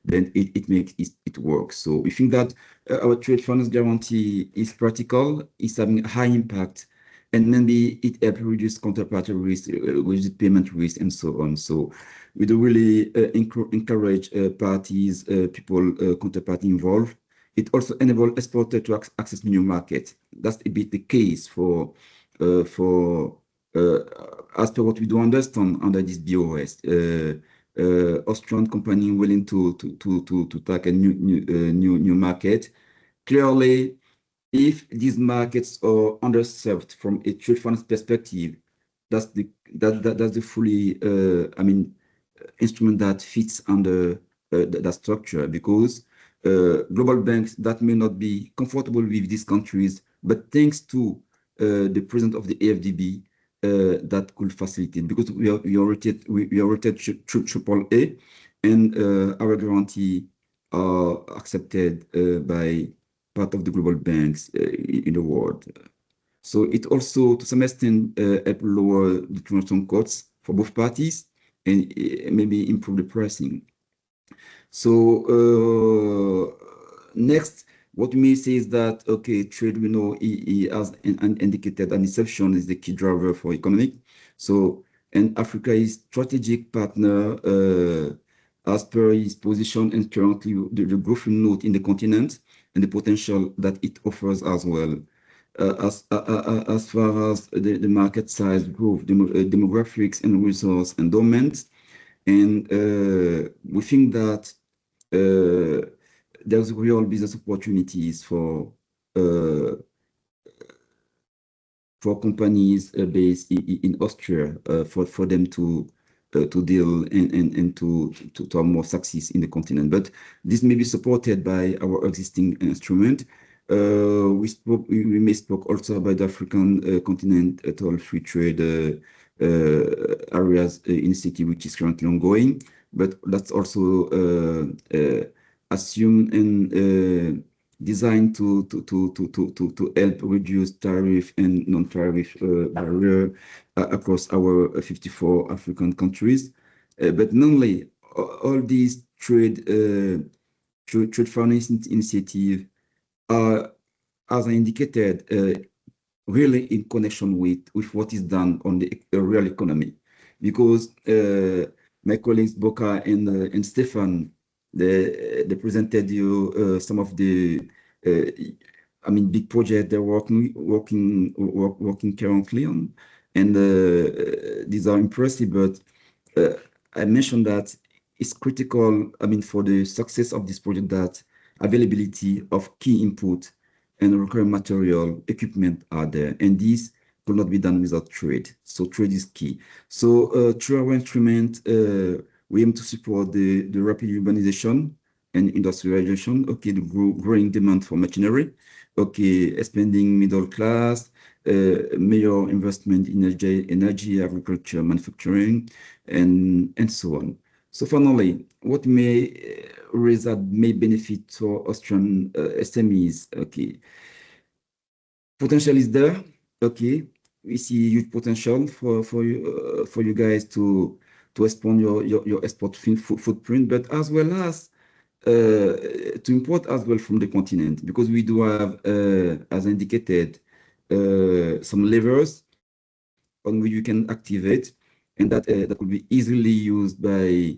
then it makes it work. So we think that our trade finance guarantee is practical, is having high impact, and maybe it helps reduce counterparty risk, reduce payment risk, and so on. So we do really encourage parties, people, counterparty involved. It also enables exporters to access new markets. That's a bit the case for as per what we do understand under this BOS. Austrian company willing to take a new market. Clearly, if these markets are underserved from a trade finance perspective, that's the fully instrument that fits under that structure, because global banks that may not be comfortable with these countries, but thanks to the presence of the AFDB, that could facilitate, because we are rated AAA, and our guarantee are accepted by part of the global banks in the world. So it also, to some extent, help lower the transaction costs for both parties, and maybe improve the pricing. So next, what we may say is that, okay, trade, we know, as indicated, an exception is the key driver for economic. So, and Africa is strategic partner as per its position and currently the growth note in the continent and the potential that it offers as well. As far as the market size growth, demographics and resource endowment, and we think that there's real business opportunities for companies based in Austria for them to deal and to have more success in the continent. But this may be supported by our existing instrument. We may spoke also about the African continental free trade areas initiative, which is currently ongoing, but that's also assumed and designed to help reduce tariff and non-tariff barrier across our 54 African countries. But normally, all these trade finance initiatives are, as I indicated, really in connection with what is done on the real economy, because my colleagues Boca and Stefan, they presented you some of the big projects they're working currently on, and these are impressive. But I mentioned that it's critical, for the success of this project, that availability of key input and recurring material equipment are there, and this could not be done without trade. So trade is key. So through our instrument, we aim to support the rapid urbanization and industrialization, okay, the growing demand for machinery, okay, expanding middle class, major investment in energy, agriculture, manufacturing, and so on. So finally, what may may benefit to Austrian SMEs, okay. Potential is there, okay. We see huge potential for you guys to expand your export footprint, but as well as to import as well from the continent, because we do have, as indicated, some levers on which you can activate, and that will be easily used by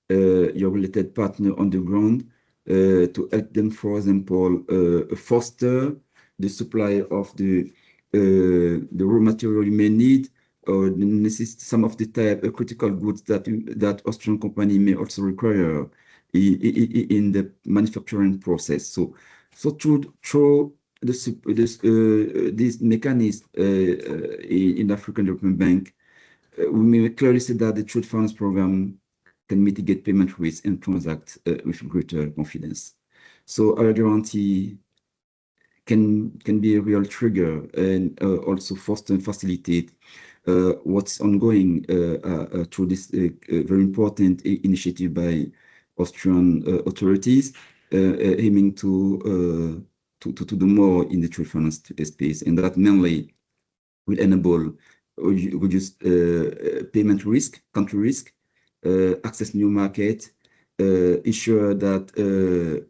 your related partner on the ground to help them, for example, foster the supply of the raw material you may need, or some of the type of critical goods that Austrian company may also require in the manufacturing process. So through this mechanism in the African Development Bank, we may clearly see that the trade finance program can mitigate payment risk and transact with greater confidence. So our guarantee can be a real trigger and also foster and facilitate what's ongoing through this very important initiative by Austrian authorities, aiming to do more in the trade finance space, and that mainly will enable reduce payment risk, country risk, access new market, ensure that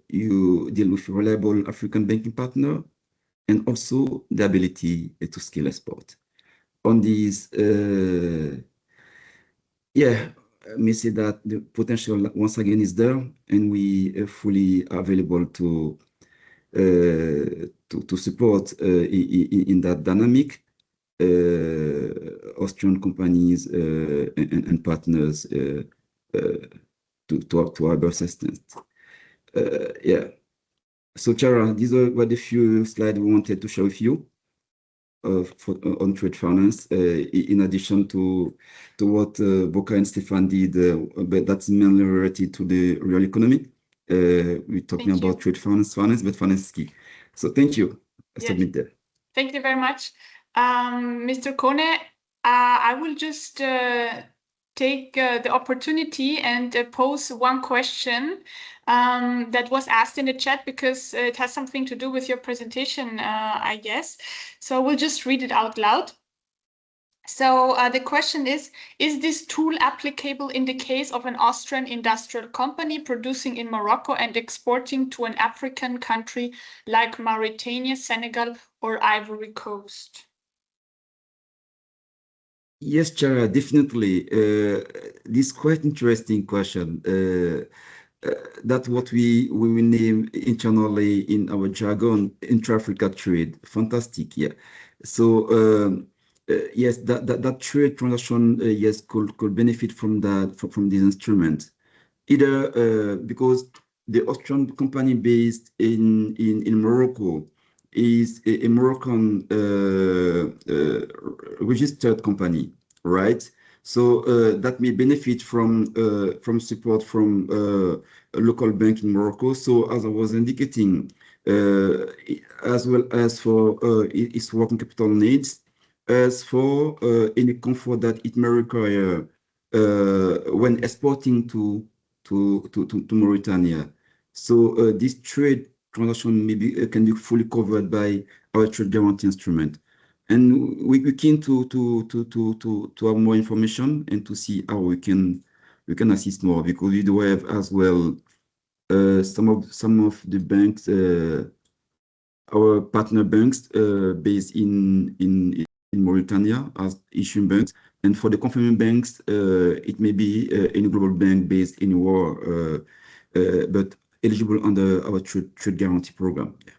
you deal with a reliable African banking partner, and also the ability to scale export. On these, may say that the potential once again is there, and we are fully available to support in that dynamic Austrian companies and partners to our assistance. So Chara, these were the few slides we wanted to share with you on trade finance, in addition to what Boca and Stefan did, but that's mainly related to the real economy. We're talking about trade finance, but finance is key. So thank you. I submit there. Thank you very much. Mr. Côte, I will just take the opportunity and pose one question that was asked in the chat, because it has something to do with your presentation, I guess. So we'll just read it out loud. So the question is this tool applicable in the case of an Austrian industrial company producing in Morocco and exporting to an African country like Mauritania, Senegal, or Ivory Coast? Yes, Chara, definitely. This is quite interesting question. That's what we will name internally in our jargon, intra-Africa trade. Fantastic, yeah. So yes, that trade transaction, yes, could benefit from this instrument, either because the Austrian company based in Morocco is a Moroccan registered company, right? So that may benefit from support from a local bank in Morocco. So as I was indicating, as well as for its working capital needs, as for any comfort that it may require when exporting to Mauritania. So this trade transaction can be fully covered by our trade guarantee instrument. And we're keen to have more information and to see how we can assist more, because we do have as well some of the banks, our partner banks based in Mauritania as issuing banks, and for the confirming banks, it may be any global bank based anywhere, but eligible under our trade guarantee program. Yeah.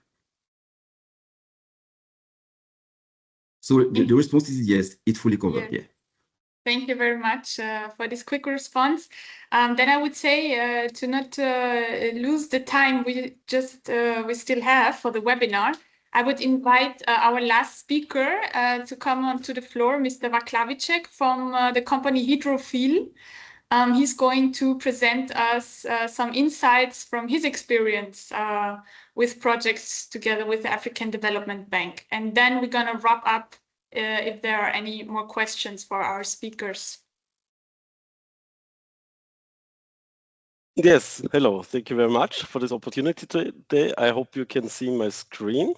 So the response is yes, it's fully covered. Yeah. Thank you very much for this quick response. Then I would say to not lose the time we still have for the webinar, I would invite our last speaker to come onto the floor, Mr. Vaklavicek from the company Hydrofil. He's going to present us some insights from his experience with projects together with the African Development Bank. And then we're going to wrap up if there are any more questions for our speakers. Yes, hello. Thank you very much for this opportunity today. I hope you can see my screen.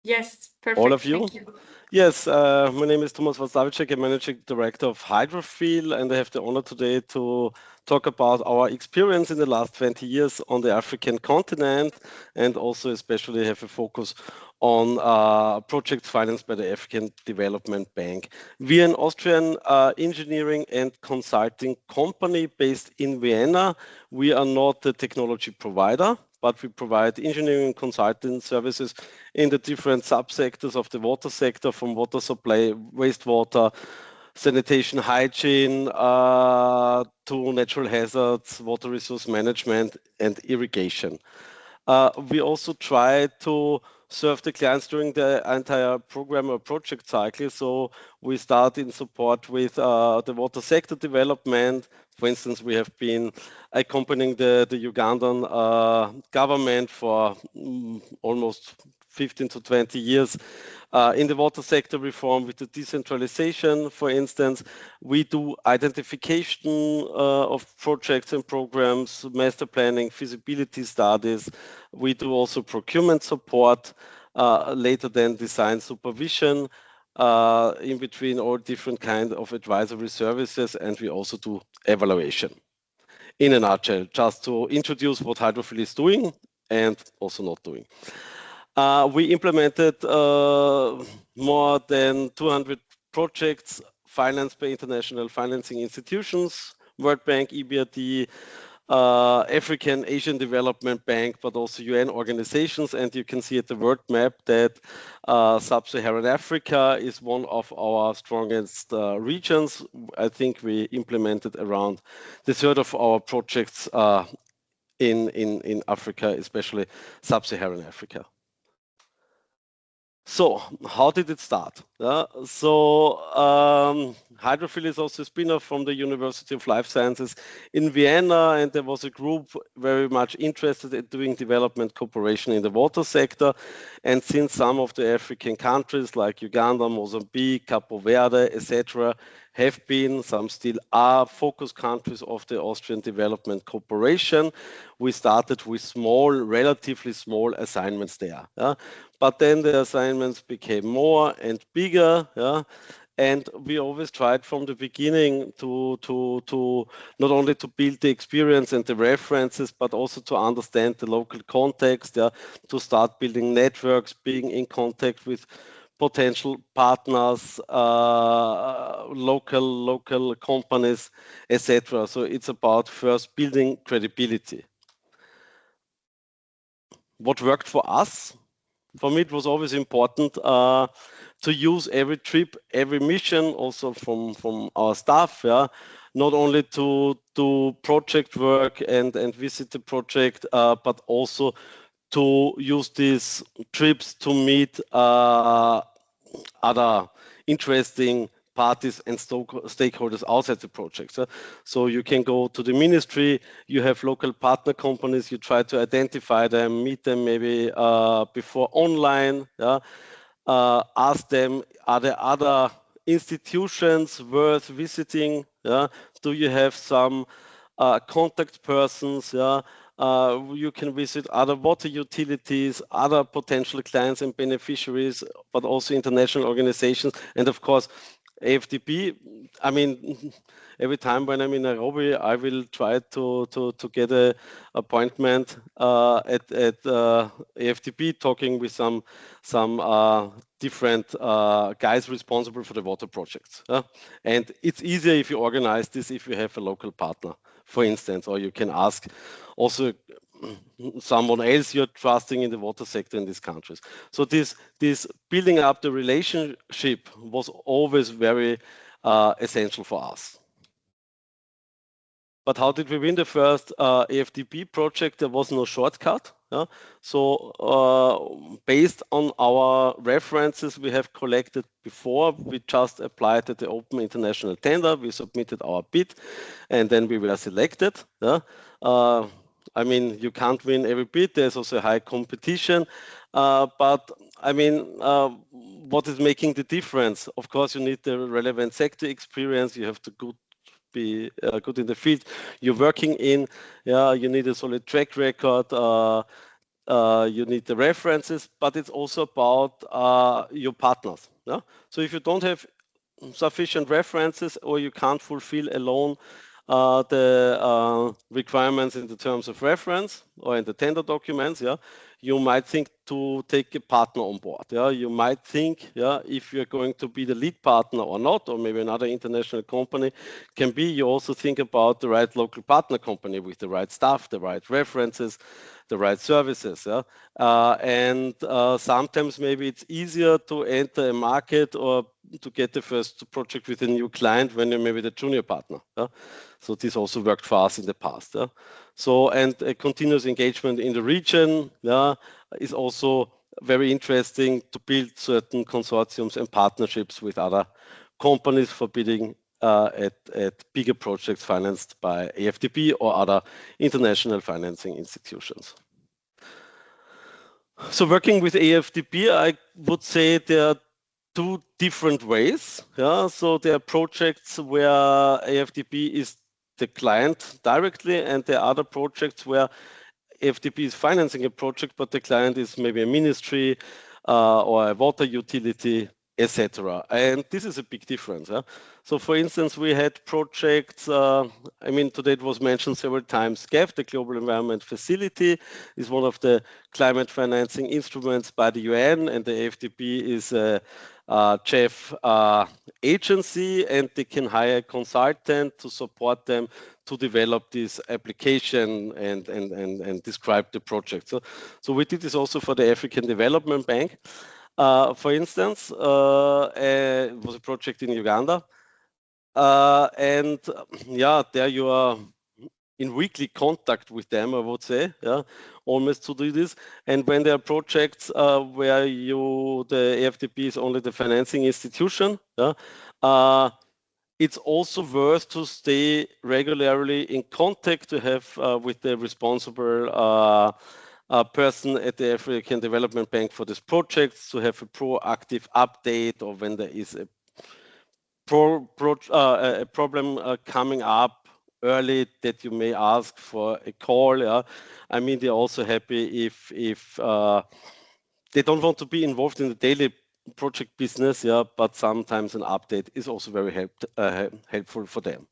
Yes, perfect. All of you? Thank you. Yes, my name is Thomas Waslavicek. I'm Managing Director of Hydrofil, and I have the honor today to talk about our experience in the last 20 years on the African continent, and also especially have a focus on projects financed by the African Development Bank. We are an Austrian engineering and consulting company based in Vienna. We are not a technology provider, but we provide engineering and consulting services in the different subsectors of the water sector, from water supply, wastewater, sanitation, hygiene, to natural hazards, water resource management, and irrigation. We also try to serve the clients during the entire program or project cycle. So we start in support with the water sector development. For instance, we have been accompanying the Ugandan government for almost 15 to 20 years in the water sector reform with the decentralization. For instance, we do identification of projects and programs, master planning, feasibility studies. We do also procurement support, later then design supervision, in between all different kinds of advisory services, and we also do evaluation. In a nutshell, just to introduce what Hydrofill is doing and also not doing. We implemented more than 200 projects financed by international financing institutions, World Bank, EBRD, African, Asian Development Bank, but also UN organizations. And you can see at the world map that Sub-Saharan Africa is one of our strongest regions. I think we implemented around a third of our projects in Africa, especially Sub-Saharan Africa. So how did it start? Hydrofill is also a spin-off from the University of Life Sciences in Vienna, and there was a group very much interested in doing development cooperation in the water sector. And since some of the African countries like Uganda, Mozambique, Cape Verde, etc., have been, some still are, focus countries of the Austrian Development Cooperation, we started with small, relatively small assignments there. But then the assignments became more and bigger. And we always tried from the beginning to not only to build the experience and the references, but also to understand the local context, to start building networks, being in contact with potential partners, local companies, etc. So it's about first building credibility. What worked for us? For me, it was always important to use every trip, every mission, also from our staff, not only to do project work and visit the project, but also to use these trips to meet other interesting parties and stakeholders outside the project. So you can go to the ministry, you have local partner companies, you try to identify them, meet them maybe before online, ask them, are there other institutions worth visiting? Do you have some contact persons? You can visit other water utilities, other potential clients and beneficiaries, but also international organizations, and of course, AFDB. I mean, every time when I'm in Nairobi, I will try to get an appointment at AFDB, talking with some different guys responsible for the water projects. And it's easier if you organize this if you have a local partner, for instance, or you can ask also someone else you're trusting in the water sector in these countries. So this building up the relationship was always very essential for us. But how did we win the first AFDB project? There was no shortcut. So based on our references we have collected before, we just applied at the open international tender. We submitted our bid, and then we were selected. I mean, you can't win every bid. There's also high competition. But I mean, what is making the difference? Of course, you need the relevant sector experience. You have to be good in the field you're working in. You need a solid track record. You need the references, but it's also about your partners. So if you don't have sufficient references, or you can't fulfill alone the requirements in the terms of reference or in the tender documents, yeah, you might think to take a partner on board. Yeah, you might think, yeah, if you're going to be the lead partner or not, or maybe another international company can be. You also think about the right local partner company with the right staff, the right references, the right services. Yeah, and sometimes maybe it's easier to enter a market or to get the first project with a new client when you're maybe the junior partner. Yeah? So this also worked for us in the past. Yeah? So, and a continuous engagement in the region, yeah, is also very interesting to build certain consortiums and partnerships with other companies for bidding at bigger projects financed by AFDB or other international financing institutions. So working with AFDB, I would say there are two different ways. Yeah, so there are projects where AFDB is the client directly, and there are other projects where AFDB is financing a project, but the client is maybe a ministry or a water utility, etc. And this is a big difference. Yeah? So for instance, we had projects, I mean, today it was mentioned several times, GEF, the Global Environment Facility, is one of the climate financing instruments by the UN, and the AFDB is a GEF agency, and they can hire a consultant to support them to develop this application and describe the project. So we did this also for the African Development Bank. For instance, it was a project in Uganda. And yeah, there you are in weekly contact with them, I would say, yeah, almost to do this. And when there are projects where the AFDB is only the financing institution, yeah, it's also worth to stay regularly in contact to have with the responsible person at the African Development Bank for this project, to have a proactive update, or when there is a problem coming up early, that you may ask for a call. Yeah? I mean, they're also happy if they don't want to be involved in the daily project business, yeah, but sometimes an update is also very helpful for them.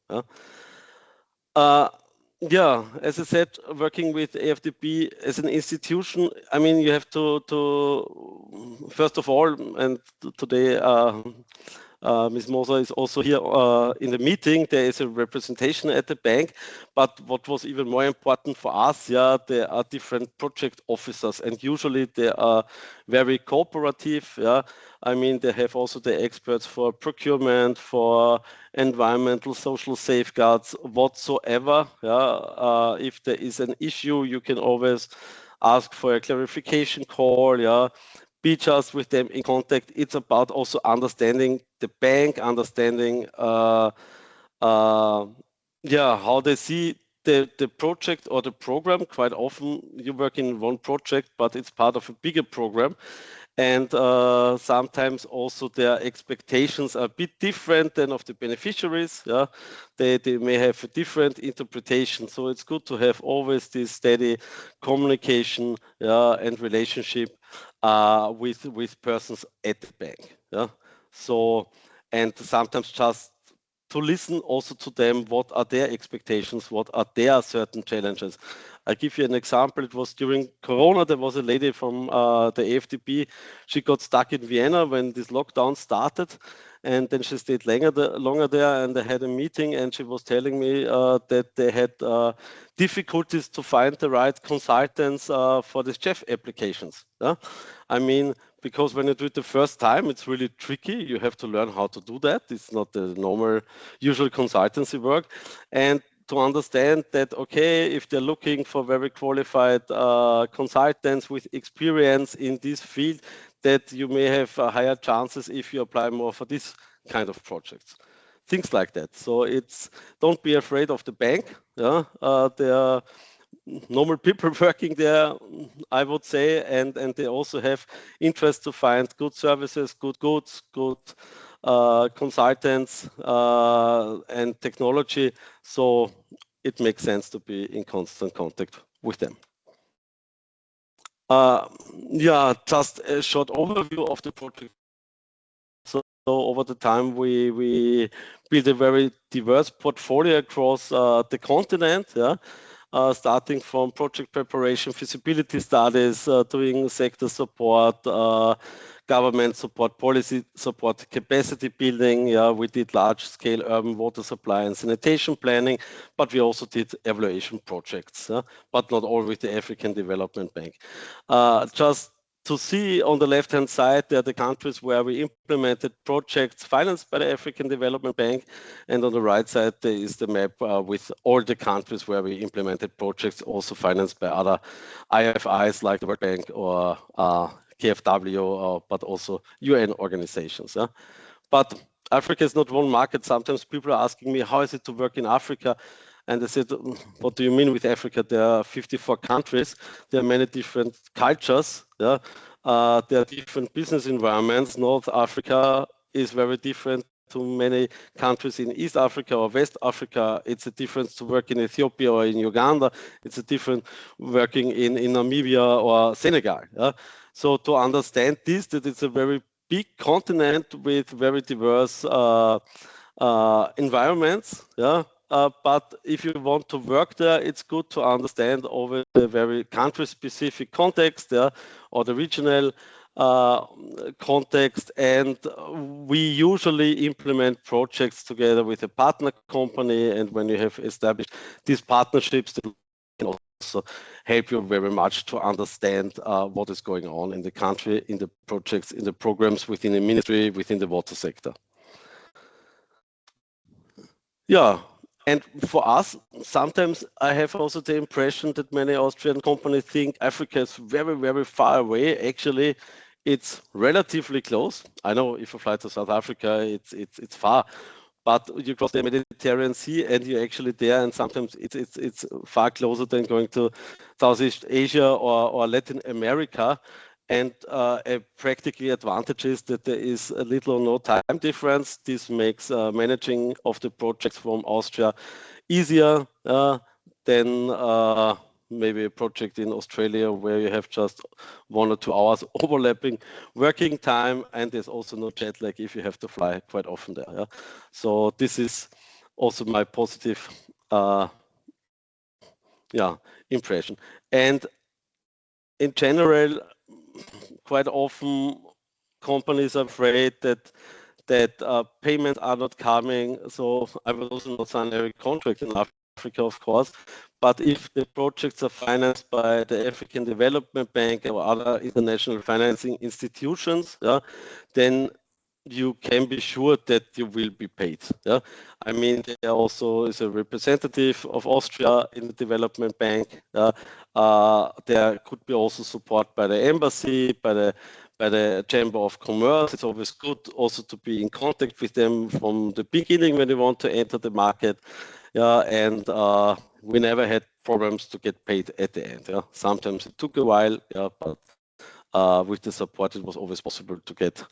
Yeah, as I said, working with AFDB as an institution, I mean, you have to first of all, and today Ms. Moser is also here in the meeting, there is a representation at the bank, but what was even more important for us, yeah, there are different project officers, and usually they are very cooperative. Yeah, I mean, they have also the experts for procurement, for environmental, social safeguards, whatsoever. Yeah, if there is an issue, you can always ask for a clarification call. Yeah, be just with them in contact. It's about also understanding the bank, understanding yeah, how they see the project or the program. Quite often you work in one project, but it's part of a bigger program. And sometimes also their expectations are a bit different than of the beneficiaries. Yeah, they may have a different interpretation. So it's good to have always this steady communication, yeah, and relationship with persons at the bank. Yeah, so, and sometimes just to listen also to them, what are their expectations, what are their certain challenges. I'll give you an example. It was during Corona, there was a lady from the AFDB. She got stuck in Vienna when this lockdown started, and then she stayed longer there, and they had a meeting, and she was telling me that they had difficulties to find the right consultants for the GEF applications. Yeah? I mean, because when you do it the first time, it's really tricky. You have to learn how to do that. It's not the normal, usual consultancy work. And to understand that, okay, if they're looking for very qualified consultants with experience in this field, that you may have higher chances if you apply more for this kind of projects. Things like that. So it's, don't be afraid of the bank. Yeah? There are normal people working there, I would say, and they also have interest to find good services, good goods, good consultants and technology. So it makes sense to be in constant contact with them. Yeah, just a short overview of the project. So over the time, we built a very diverse portfolio across the continent. Yeah. Starting from project preparation, feasibility studies, doing sector support, government support, policy support, capacity building. Yeah, we did large-scale urban water supply and sanitation planning, but we also did evaluation projects, but not all with the African Development Bank. Just to see on the left-hand side, there are the countries where we implemented projects financed by the African Development Bank, and on the right side there is the map with all the countries where we implemented projects also financed by other IFIs like the World Bank or KfW, but also UN organizations. Yeah? But Africa is not one market. Sometimes people are asking me, how is it to work in Africa? And I said, what do you mean with Africa? There are 54 countries. There are many different cultures. Yeah? There are different business environments. North Africa is very different to many countries in East Africa or West Africa. It's a difference to work in Ethiopia or in Uganda. It's a different working in Namibia or Senegal. Yeah? So to understand this, that it's a very big continent with very diverse environments. Yeah. But if you want to work there, it's good to understand over the very country-specific context, or the regional context. And we usually implement projects together with a partner company. And when you have established these partnerships, they can also help you very much to understand what is going on in the country, in the projects, in the programs within the ministry, within the water sector. Yeah. And for us, sometimes I have also the impression that many Austrian companies think Africa is very, very far away. Actually, it's relatively close. I know if you fly to South Africa, it's far, but you cross the Mediterranean Sea and you're actually there. And sometimes it's far closer than going to Southeast Asia or Latin America. And a practical advantage is that there is a little or no time difference. This makes managing of the projects from Austria easier than maybe a project in Australia where you have just 1 or 2 hours overlapping working time, and there's also no jet lag if you have to fly quite often there. Yeah? So this is also my positive impression. And in general, quite often companies are afraid that payments are not coming. So I will also not sign every contract in Africa, of course. But if the projects are financed by the African Development Bank or other international financing institutions, then you can be sure that you will be paid. Yeah, I mean, there also is a representative of Austria in the development bank. There could be also support by the embassy, by the Chamber of Commerce. It's always good also to be in contact with them from the beginning when you want to enter the market. Yeah, and we never had problems to get paid at the end. Yeah, sometimes it took a while. Yeah, but with the support, it was always possible to get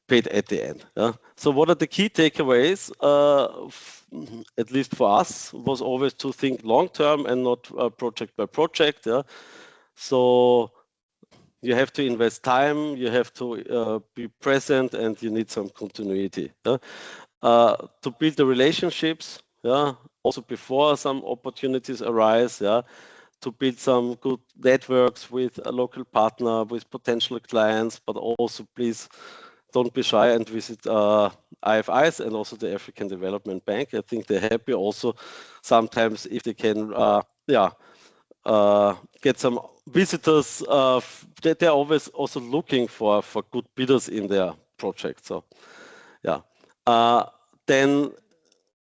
paid at the end. Yeah? So what are the key takeaways, at least for us, was always to think long-term and not project by project. Yeah? So you have to invest time, you have to be present, and you need some continuity. Yeah? To build the relationships, also before some opportunities arise, to build some good networks with a local partner, with potential clients, but also please don't be shy and visit IFIs and also the African Development Bank. I think they're happy also sometimes if they can get some visitors. They're always also looking for good bidders in their project. So then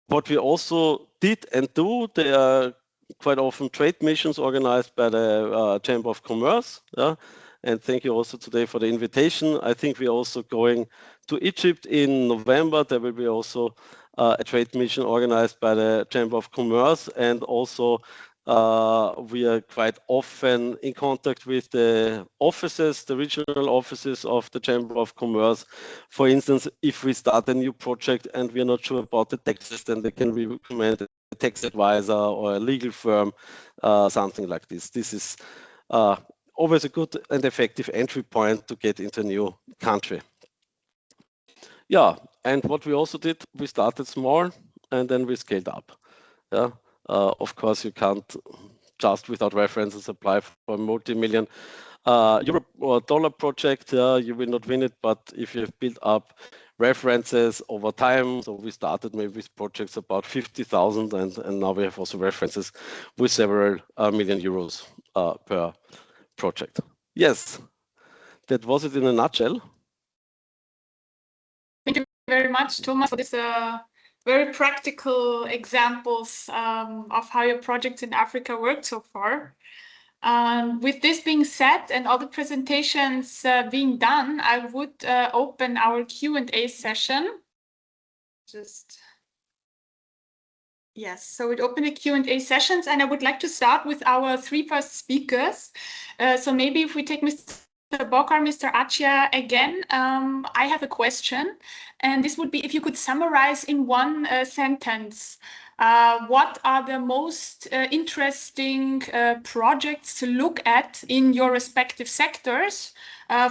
what we also did and do, there are quite often trade missions organized by the Chamber of Commerce. And thank you also today for the invitation. I think we're also going to Egypt in November. There will be also a trade mission organized by the Chamber of Commerce. And also we are quite often in contact with the offices, the regional offices of the Chamber of Commerce. For instance, if we start a new project and we're not sure about the taxes, then they can recommend a tax advisor or a legal firm, something like this. This is always a good and effective entry point to get into a new country. Yeah, And what we also did, we started small and then we scaled up. Yeah. Of course, you can't just without references apply for a multi-million euro or dollar project. You will not win it, but if you have built up references over time, so we started maybe with projects about 50,000, and now we have also references with several million euros per project. Yes, that was it in a nutshell. Thank you very much, Thomas, for this very practical examples of how your projects in Africa worked so far. With this being said and all the presentations being done, I would open our Q&A session. Yes, so we'd open the Q&A sessions, and I would like to start with our three first speakers. So maybe if we take Mr. Bokar, Mr. Achia again, I have a question, and this would be if you could summarize in one sentence, what are the most interesting projects to look at in your respective sectors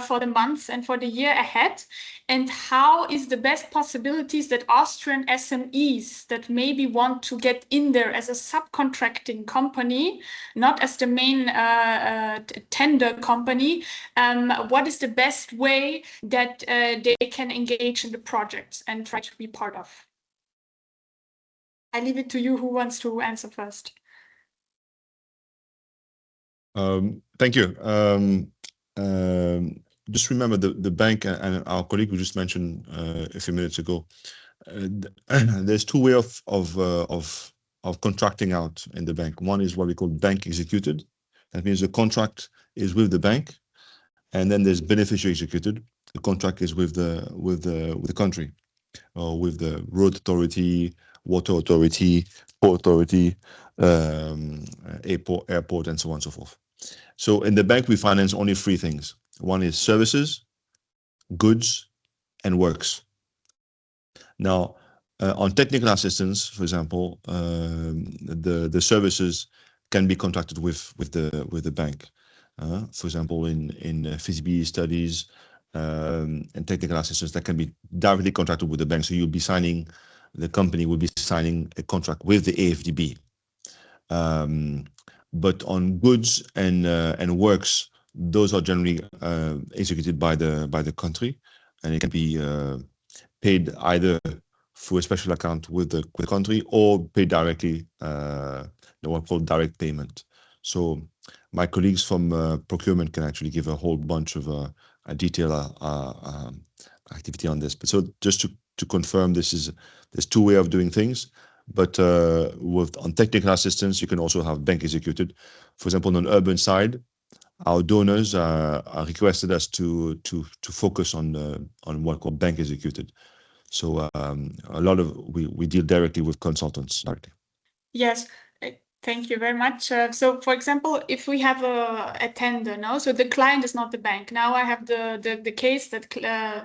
for the months and for the year ahead, and how is the best possibilities that Austrian SMEs that maybe want to get in there as a subcontracting company, not as the main tender company, what is the best way that they can engage in the projects and try to be part of? I leave it to you. Who wants to answer first? Thank you. Just remember the bank and our colleague who just mentioned a few minutes ago. There's two ways of contracting out in the bank. One is what we call bank executed. That means the contract is with the bank, and then there's beneficiary executed. The contract is with the country, or with the road authority, water authority, port authority, airport, and so on and so forth. So in the bank, we finance only three things. One is services, goods, and works. Now, on technical assistance, for example, the services can be contracted with the bank. For example, in feasibility studies and technical assistance, that can be directly contracted with the bank. So the company will be signing a contract with the AFDB. But on goods and works, those are generally executed by the country, and it can be paid either through a special account with the country or paid directly, what called direct payment. So my colleagues from procurement can actually give a whole bunch of a detailed activity on this. But so just to confirm, there's two ways of doing things. But on technical assistance, you can also have bank executed. For example, on the urban side, our donors requested us to focus on what called bank executed. So a lot of we deal directly with consultants directly. Yes. Thank you very much. So, for example, if we have a tender, no, so the client is not the bank. Now I have the case that,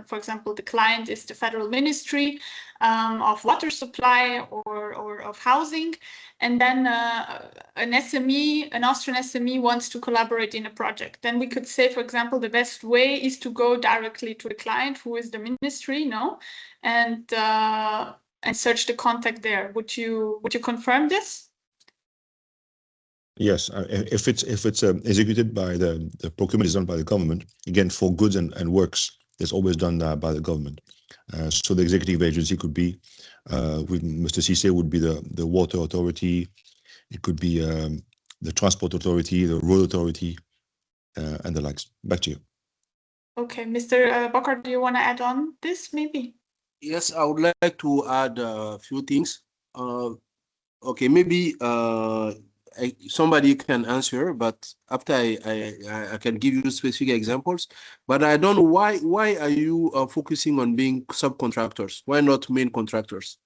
for example, the client is the Federal Ministry of Water Supply or of Housing, and then an Austrian SME wants to collaborate in a project. Then we could say, for example, the best way is to go directly to the client, who is the ministry, no, and search the contact there. Would you confirm this? Yes, if it's executed by the procurement is done by the government, again, for goods and works, it's always done by the government. So the executive agency could be, with Mr. Cisse, would be the water authority, it could be the transport authority, the road authority, and the likes. Back to you. Okay, Mr. Bokar, do you want to add on this maybe? Yes, I would like to add a few things. Okay, maybe somebody can answer, but after I can give you specific examples. But I don't know why are you focusing on being subcontractors? Why not main contractors?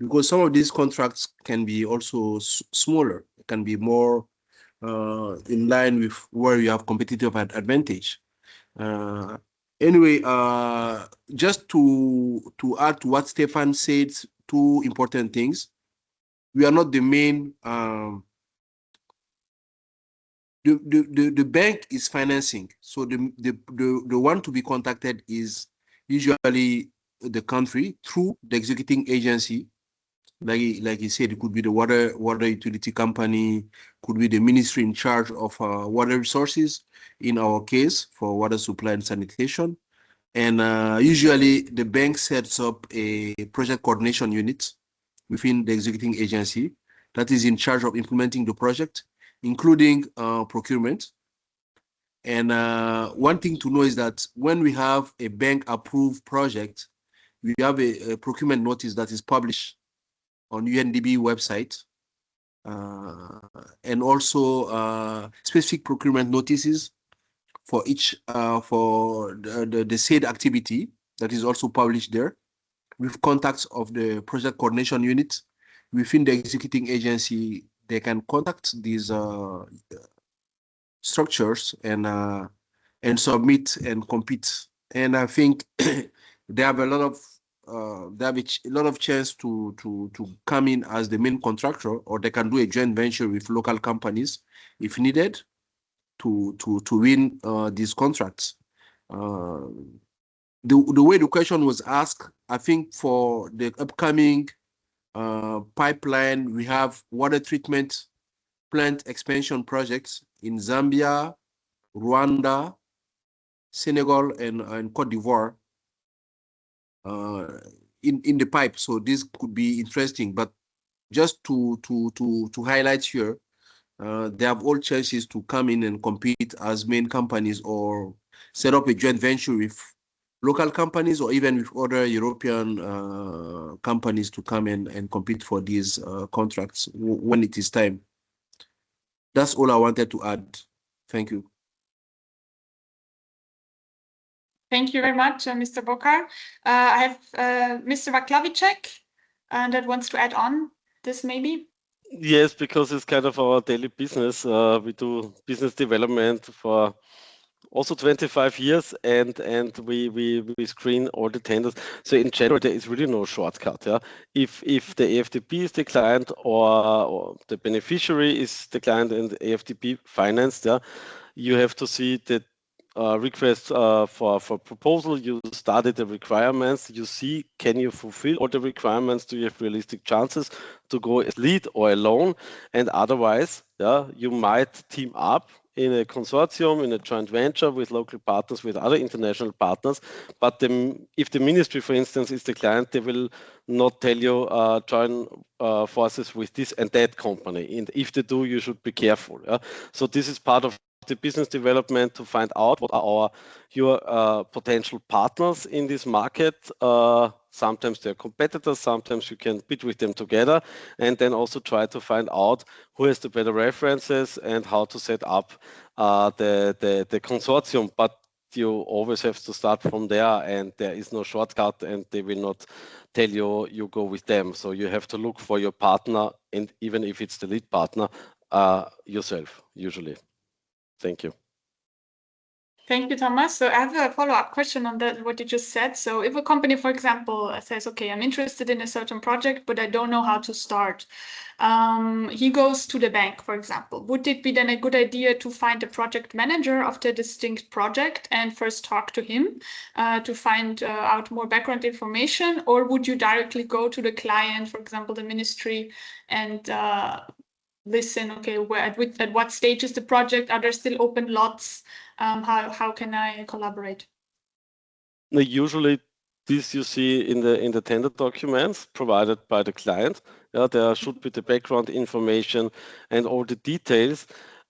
Because some of these contracts can be also smaller, can be more in line with where you have competitive advantage. Anyway, just to add to what Stefan said, two important things. We are not the main. The bank is financing, so the one to be contacted is usually the country through the executing agency. Like he said, it could be the water utility company, could be the ministry in charge of water resources, in our case, for water supply and sanitation. And usually the bank sets up a project coordination unit within the executing agency that is in charge of implementing the project, including procurement. And one thing to know is that when we have a bank-approved project, we have a procurement notice that is published on UNDP website, and also specific procurement notices for each for the said activity that is also published there, with contacts of the project coordination unit within the executing agency. They can contact these structures and submit and compete. And I think they have a lot of chance to come in as the main contractor, or they can do a joint venture with local companies if needed to win these contracts. The way the question was asked, I think for the upcoming pipeline, we have water treatment plant expansion projects in Zambia, Rwanda, Senegal, and Côte d'Ivoire in the pipe. So this could be interesting, but just to highlight here, they have all chances to come in and compete as main companies, or set up a joint venture with local companies, or even with other European companies to come in and compete for these contracts when it is time. That's all I wanted to add. Thank you. Thank you very much, Mr. Bokar. I have Mr. Vaklavicek that wants to add on this maybe. Yes, because it's kind of our daily business. We do business development for also 25 years, and we screen all the tenders. So in general, there is really no shortcut. Yeah, if the AFDB is the client, or the beneficiary is the client and the AFDB financed, yeah, you have to see that request for proposal. You study the requirements. You see, can you fulfill all the requirements? Do you have realistic chances to go as lead or alone? And otherwise, yeah, you might team up in a consortium, in a joint venture with local partners, with other international partners. But if the ministry, for instance, is the client, they will not tell you join forces with this and that company. And if they do, you should be careful. Yeah? So this is part of the business development, to find out what are your potential partners in this market. Sometimes they're competitors, sometimes you can bid with them together, and then also try to find out who has the better references and how to set up the consortium. But you always have to start from there, and there is no shortcut, and they will not tell you you go with them. So you have to look for your partner, and even if it's the lead partner, yourself usually. Thank you. Thank you, Thomas. So I have a follow-up question on that, what you just said. So if a company, for example, says, okay, I'm interested in a certain project, but I don't know how to start. He goes to the bank, for example. Would it be then a good idea to find a project manager of the distinct project and first talk to him to find out more background information? Or would you directly go to the client, for example, the ministry, and listen, okay, at what stage is the project? Are there still open lots? How can I collaborate? Usually, this you see in the tender documents provided by the client. Yeah, there should be the background information and all the details.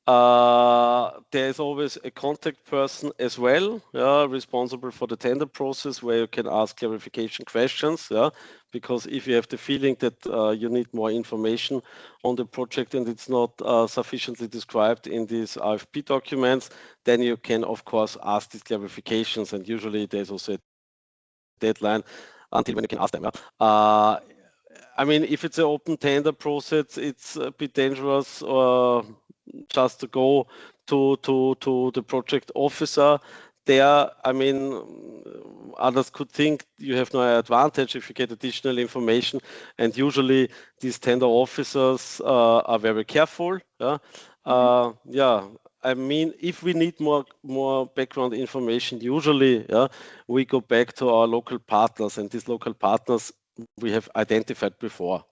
There is always a contact person as well, responsible for the tender process, where you can ask clarification questions. Yeah, because if you have the feeling that you need more information on the project and it's not sufficiently described in these RFP documents, then you can, of course, ask these clarifications. And usually there's also a deadline until when you can ask them. I mean, if it's an open tender process, it's a bit dangerous just to go to the project officer. There, I mean, others could think you have no advantage if you get additional information, and usually these tender officers are very careful. Yeah, I mean, if we need more background information, usually we go back to our local partners, and these local partners we have identified before.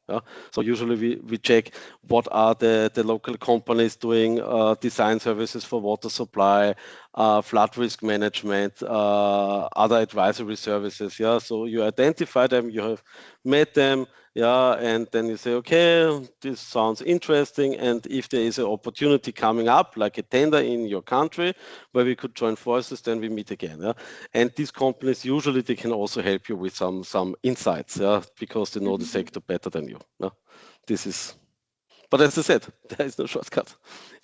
So usually we check what are the local companies doing design services for water supply, flood risk management, other advisory services. So you identify them, you have met them, and then you say, okay, this sounds interesting, and if there is an opportunity coming up, like a tender in your country where we could join forces, then we meet again. And these companies usually they can also help you with some insights, because they know the sector better than you. This is, but as I said, there is no shortcut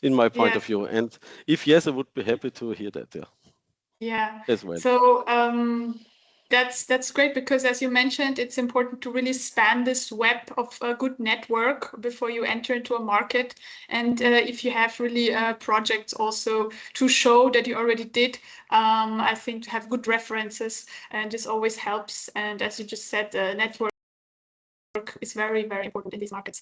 in my point of view. And if yes, I would be happy to hear that. Yeah. As well. So that's great, because as you mentioned, it's important to really span this web of a good network before you enter into a market. And if you have really projects also to show that you already did, I think to have good references, and this always helps. And as you just said, the network is very, very important in these markets.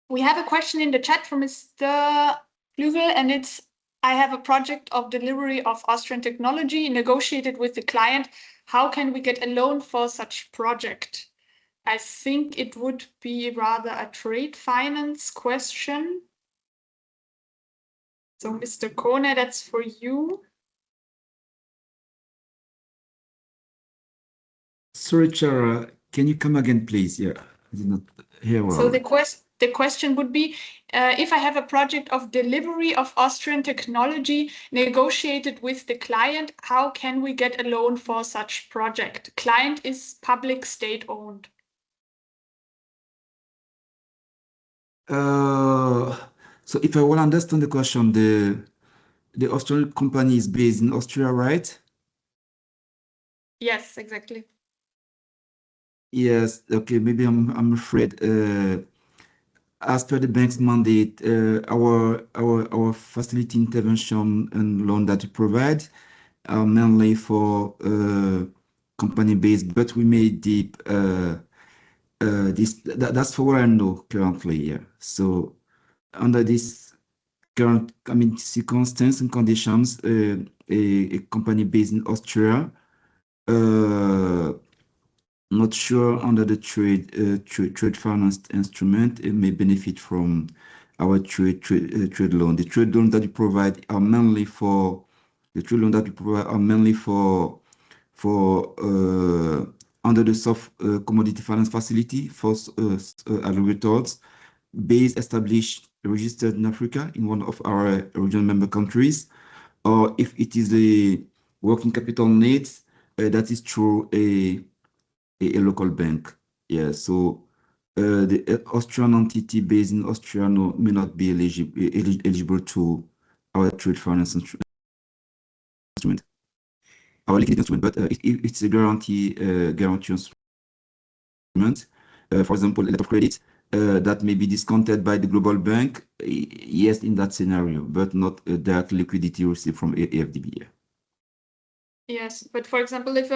We have a question in the chat from Mr. Flügel, and it's, I have a project of delivery of Austrian technology negotiated with the client. How can we get a loan for such project? I think it would be rather a trade finance question. So Mr. Côte, that's for you. Sorry, Chair, can you come again, please? Yeah, I did not hear well. So the question would be, if I have a project of delivery of Austrian technology negotiated with the client, how can we get a loan for such project? Client is public state-owned. So if I will understand the question, the Austrian company is based in Austria, right? Yes, exactly. Yes, okay, maybe I'm afraid. As per the bank's mandate, our facility intervention and loan that we provide are mainly for company based, but we may deep that's for what I know currently. Yeah. So under this current, circumstances and conditions, a company based in Austria, not sure under the trade finance instrument, it may benefit from our trade loan. The trade loan that we provide are mainly for under the soft commodity finance facility for aggregators based, established, registered in Africa in one of our regional member countries, or if it is a working capital needs, that is through a local bank. Yeah, so the Austrian entity based in Austria may not be eligible to our trade finance instrument, our liquidity instrument, but it's a guarantee instrument. For example, a letter of credit that may be discounted by the global bank. Yes, in that scenario, but not direct liquidity received from AFDB. Yes, but for example, if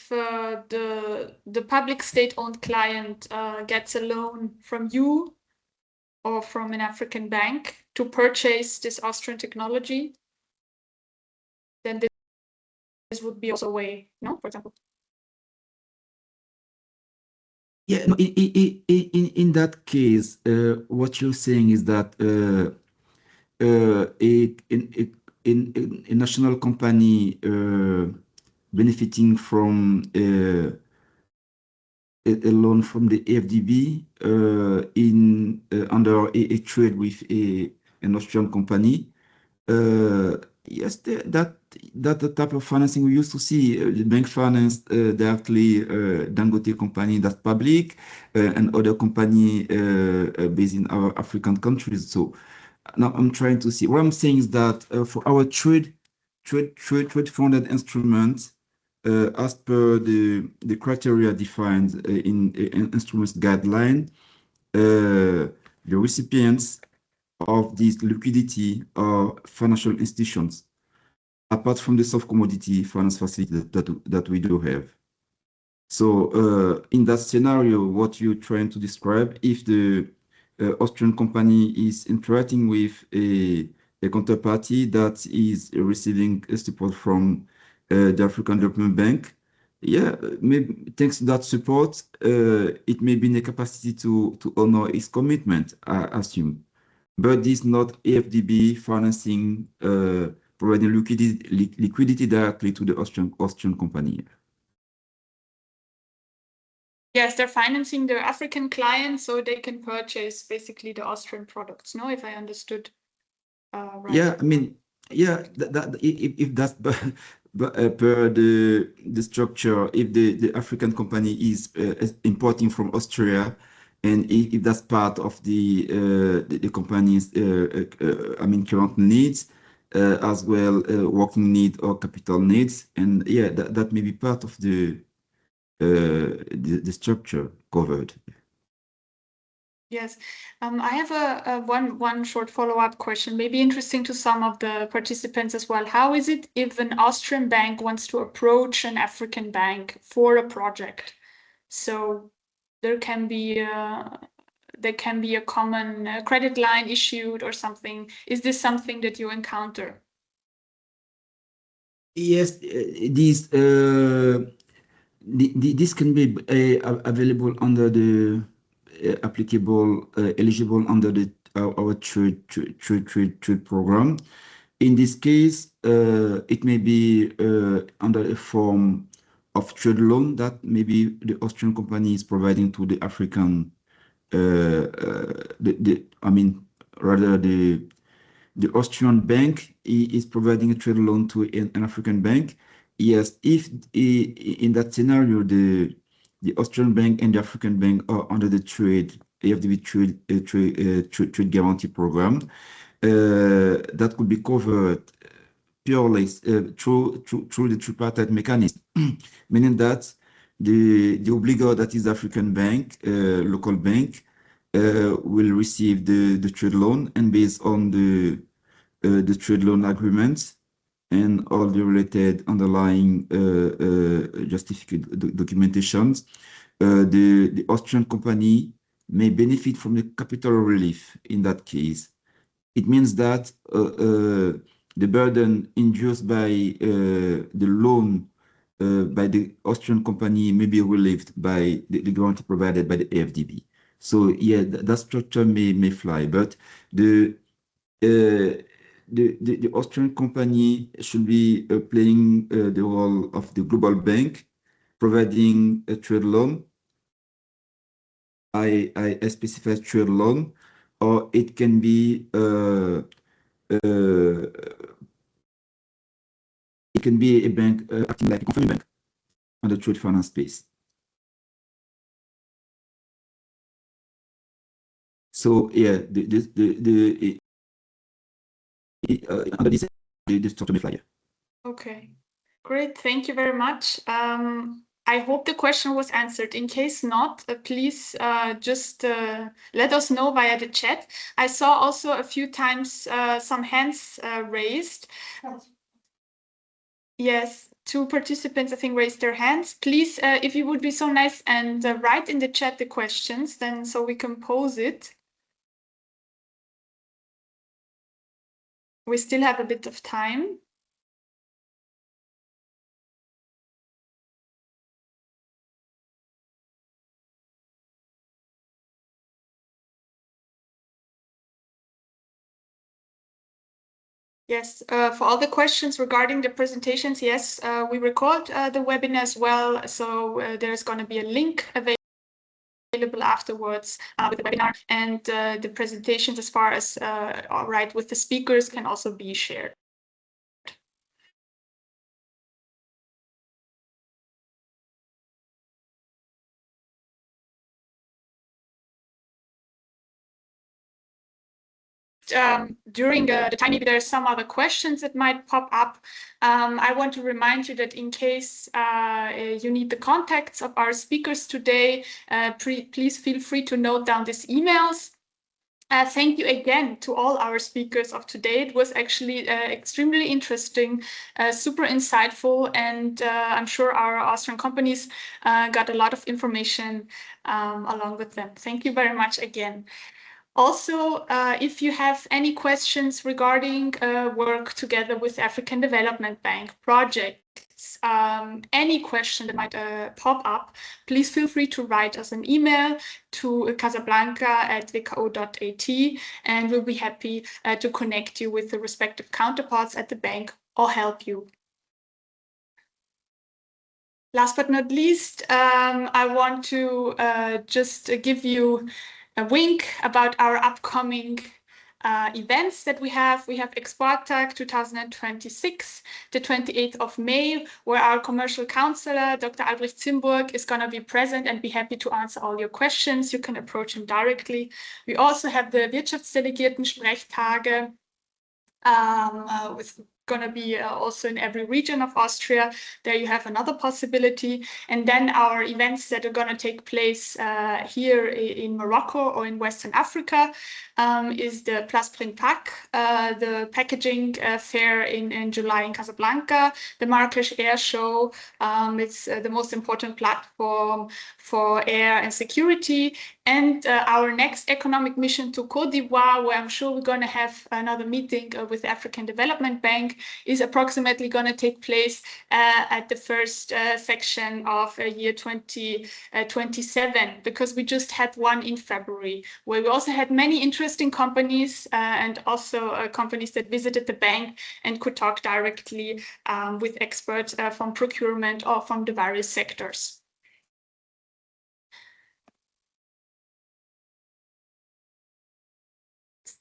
the public state-owned client gets a loan from you or from an African bank to purchase this Austrian technology, then this would be also a way, no? For example. Yeah, no, in that case, what you're saying is that a national company benefiting from a loan from the AFDB under a trade with an Austrian company. Yes, that the type of financing we used to see. The bank finance directly Dangote company that's public and other company based in our African countries. So now I'm trying to see. What I'm saying is that for our trade funded instruments, as per the criteria defined in instruments guideline, the recipients of this liquidity are financial institutions, apart from the soft commodity finance facility that we do have. So in that scenario, what you're trying to describe, if the Austrian company is interacting with a counterparty that is receiving support from the African Development Bank. Yeah, maybe thanks to that support, it may be in a capacity to honor its commitment, I assume. But this is not AFDB financing, providing liquidity directly to the Austrian company. Yes, they're financing their African clients so they can purchase basically the Austrian products, no, if I understood right. Yeah, I mean, yeah, if that's per the structure, if the African company is importing from Austria, and if that's part of the company's I mean current needs, as well working need or capital needs, and yeah, that may be part of the structure covered. Yes, I have a one short follow-up question, maybe interesting to some of the participants as well. How is it if an Austrian bank wants to approach an African bank for a project? So there can be a common credit line issued or something. Is this something that you encounter? Yes, this can be available under the applicable, eligible under the our trade program. In this case, it may be under a form of trade loan that maybe the Austrian company is providing to the African, I mean, rather the Austrian bank is providing a trade loan to an African bank. Yes, if in that scenario the Austrian bank and the African bank are under the AFDB trade guarantee program, that could be covered purely through the tripartite mechanism, meaning that the obligor, that is the African bank, local bank, will receive the trade loan, and based on the trade loan agreements and all the related underlying justificate documentations, the Austrian company may benefit from the capital relief in that case. It means that the burden induced by the loan by the Austrian company may be relieved by the guarantee provided by the AFDB. So yeah, that structure may fly, but the Austrian company should be playing the role of the global bank, providing a trade loan. I specify trade loan, or it can be a bank acting like a company bank on the trade finance space. So yeah, under this the structure may fly. Okay, great. Thank you very much. I hope the question was answered. In case not, please just let us know via the chat. I saw also a few times some hands raised. Yes, 2 participants, I think, raised their hands. Please, if you would be so nice and write in the chat the questions, then so we can pose it. We still have a bit of time. Yes, for all the questions regarding the presentations, yes, we record the webinar as well. So there's going to be a link available afterwards with the webinar, and the presentations as far as right with the speakers can also be shared. During the time, maybe there's some other questions that might pop up. I want to remind you that in case you need the contacts of our speakers today, please feel free to note down these emails. Thank you again to all our speakers of today. It was actually extremely interesting, super insightful, and I'm sure our Austrian companies got a lot of information along with them. Thank you very much again. Also, if you have any questions regarding work together with the African Development Bank projects, any question that might pop up, please feel free to write us an email to casablanca@wko.at, and we'll be happy to connect you with the respective counterparts at the bank or help you. Last but not least, I want to just give you a wink about our upcoming events that we have. We have Exporttag 2026, the 28th of May, where our commercial counselor, Dr. Albrecht Zimburg, is going to be present and be happy to answer all your questions. You can approach him directly. We also have the Wirtschaftsdelegierten-Sprechtage, with going to be also in every region of Austria. There you have another possibility. And then our events that are going to take place here in Morocco or in Western Africa is the Place Print-Pack, the packaging fair in July in Casablanca, the Marrakesh Air Show. It's the most important platform for air and security. And our next economic mission to Côte d'Ivoire, where I'm sure we're going to have another meeting with the African Development Bank, is approximately going to take place at the first section of year 2027, because we just had one in February, where we also had many interesting companies and also companies that visited the bank and could talk directly with experts from procurement or from the various sectors.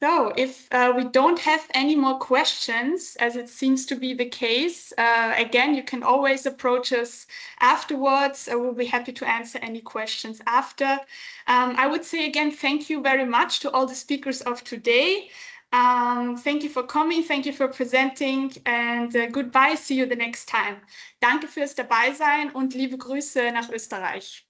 So if we don't have any more questions, as it seems to be the case, again, you can always approach us afterwards. We'll be happy to answer any questions after. I would say again, thank you very much to all the speakers of today. Thank you for coming, thank you for presenting, and goodbye, see you the next time. Danke fürs Dabeisein und liebe Grüße nach Österreich.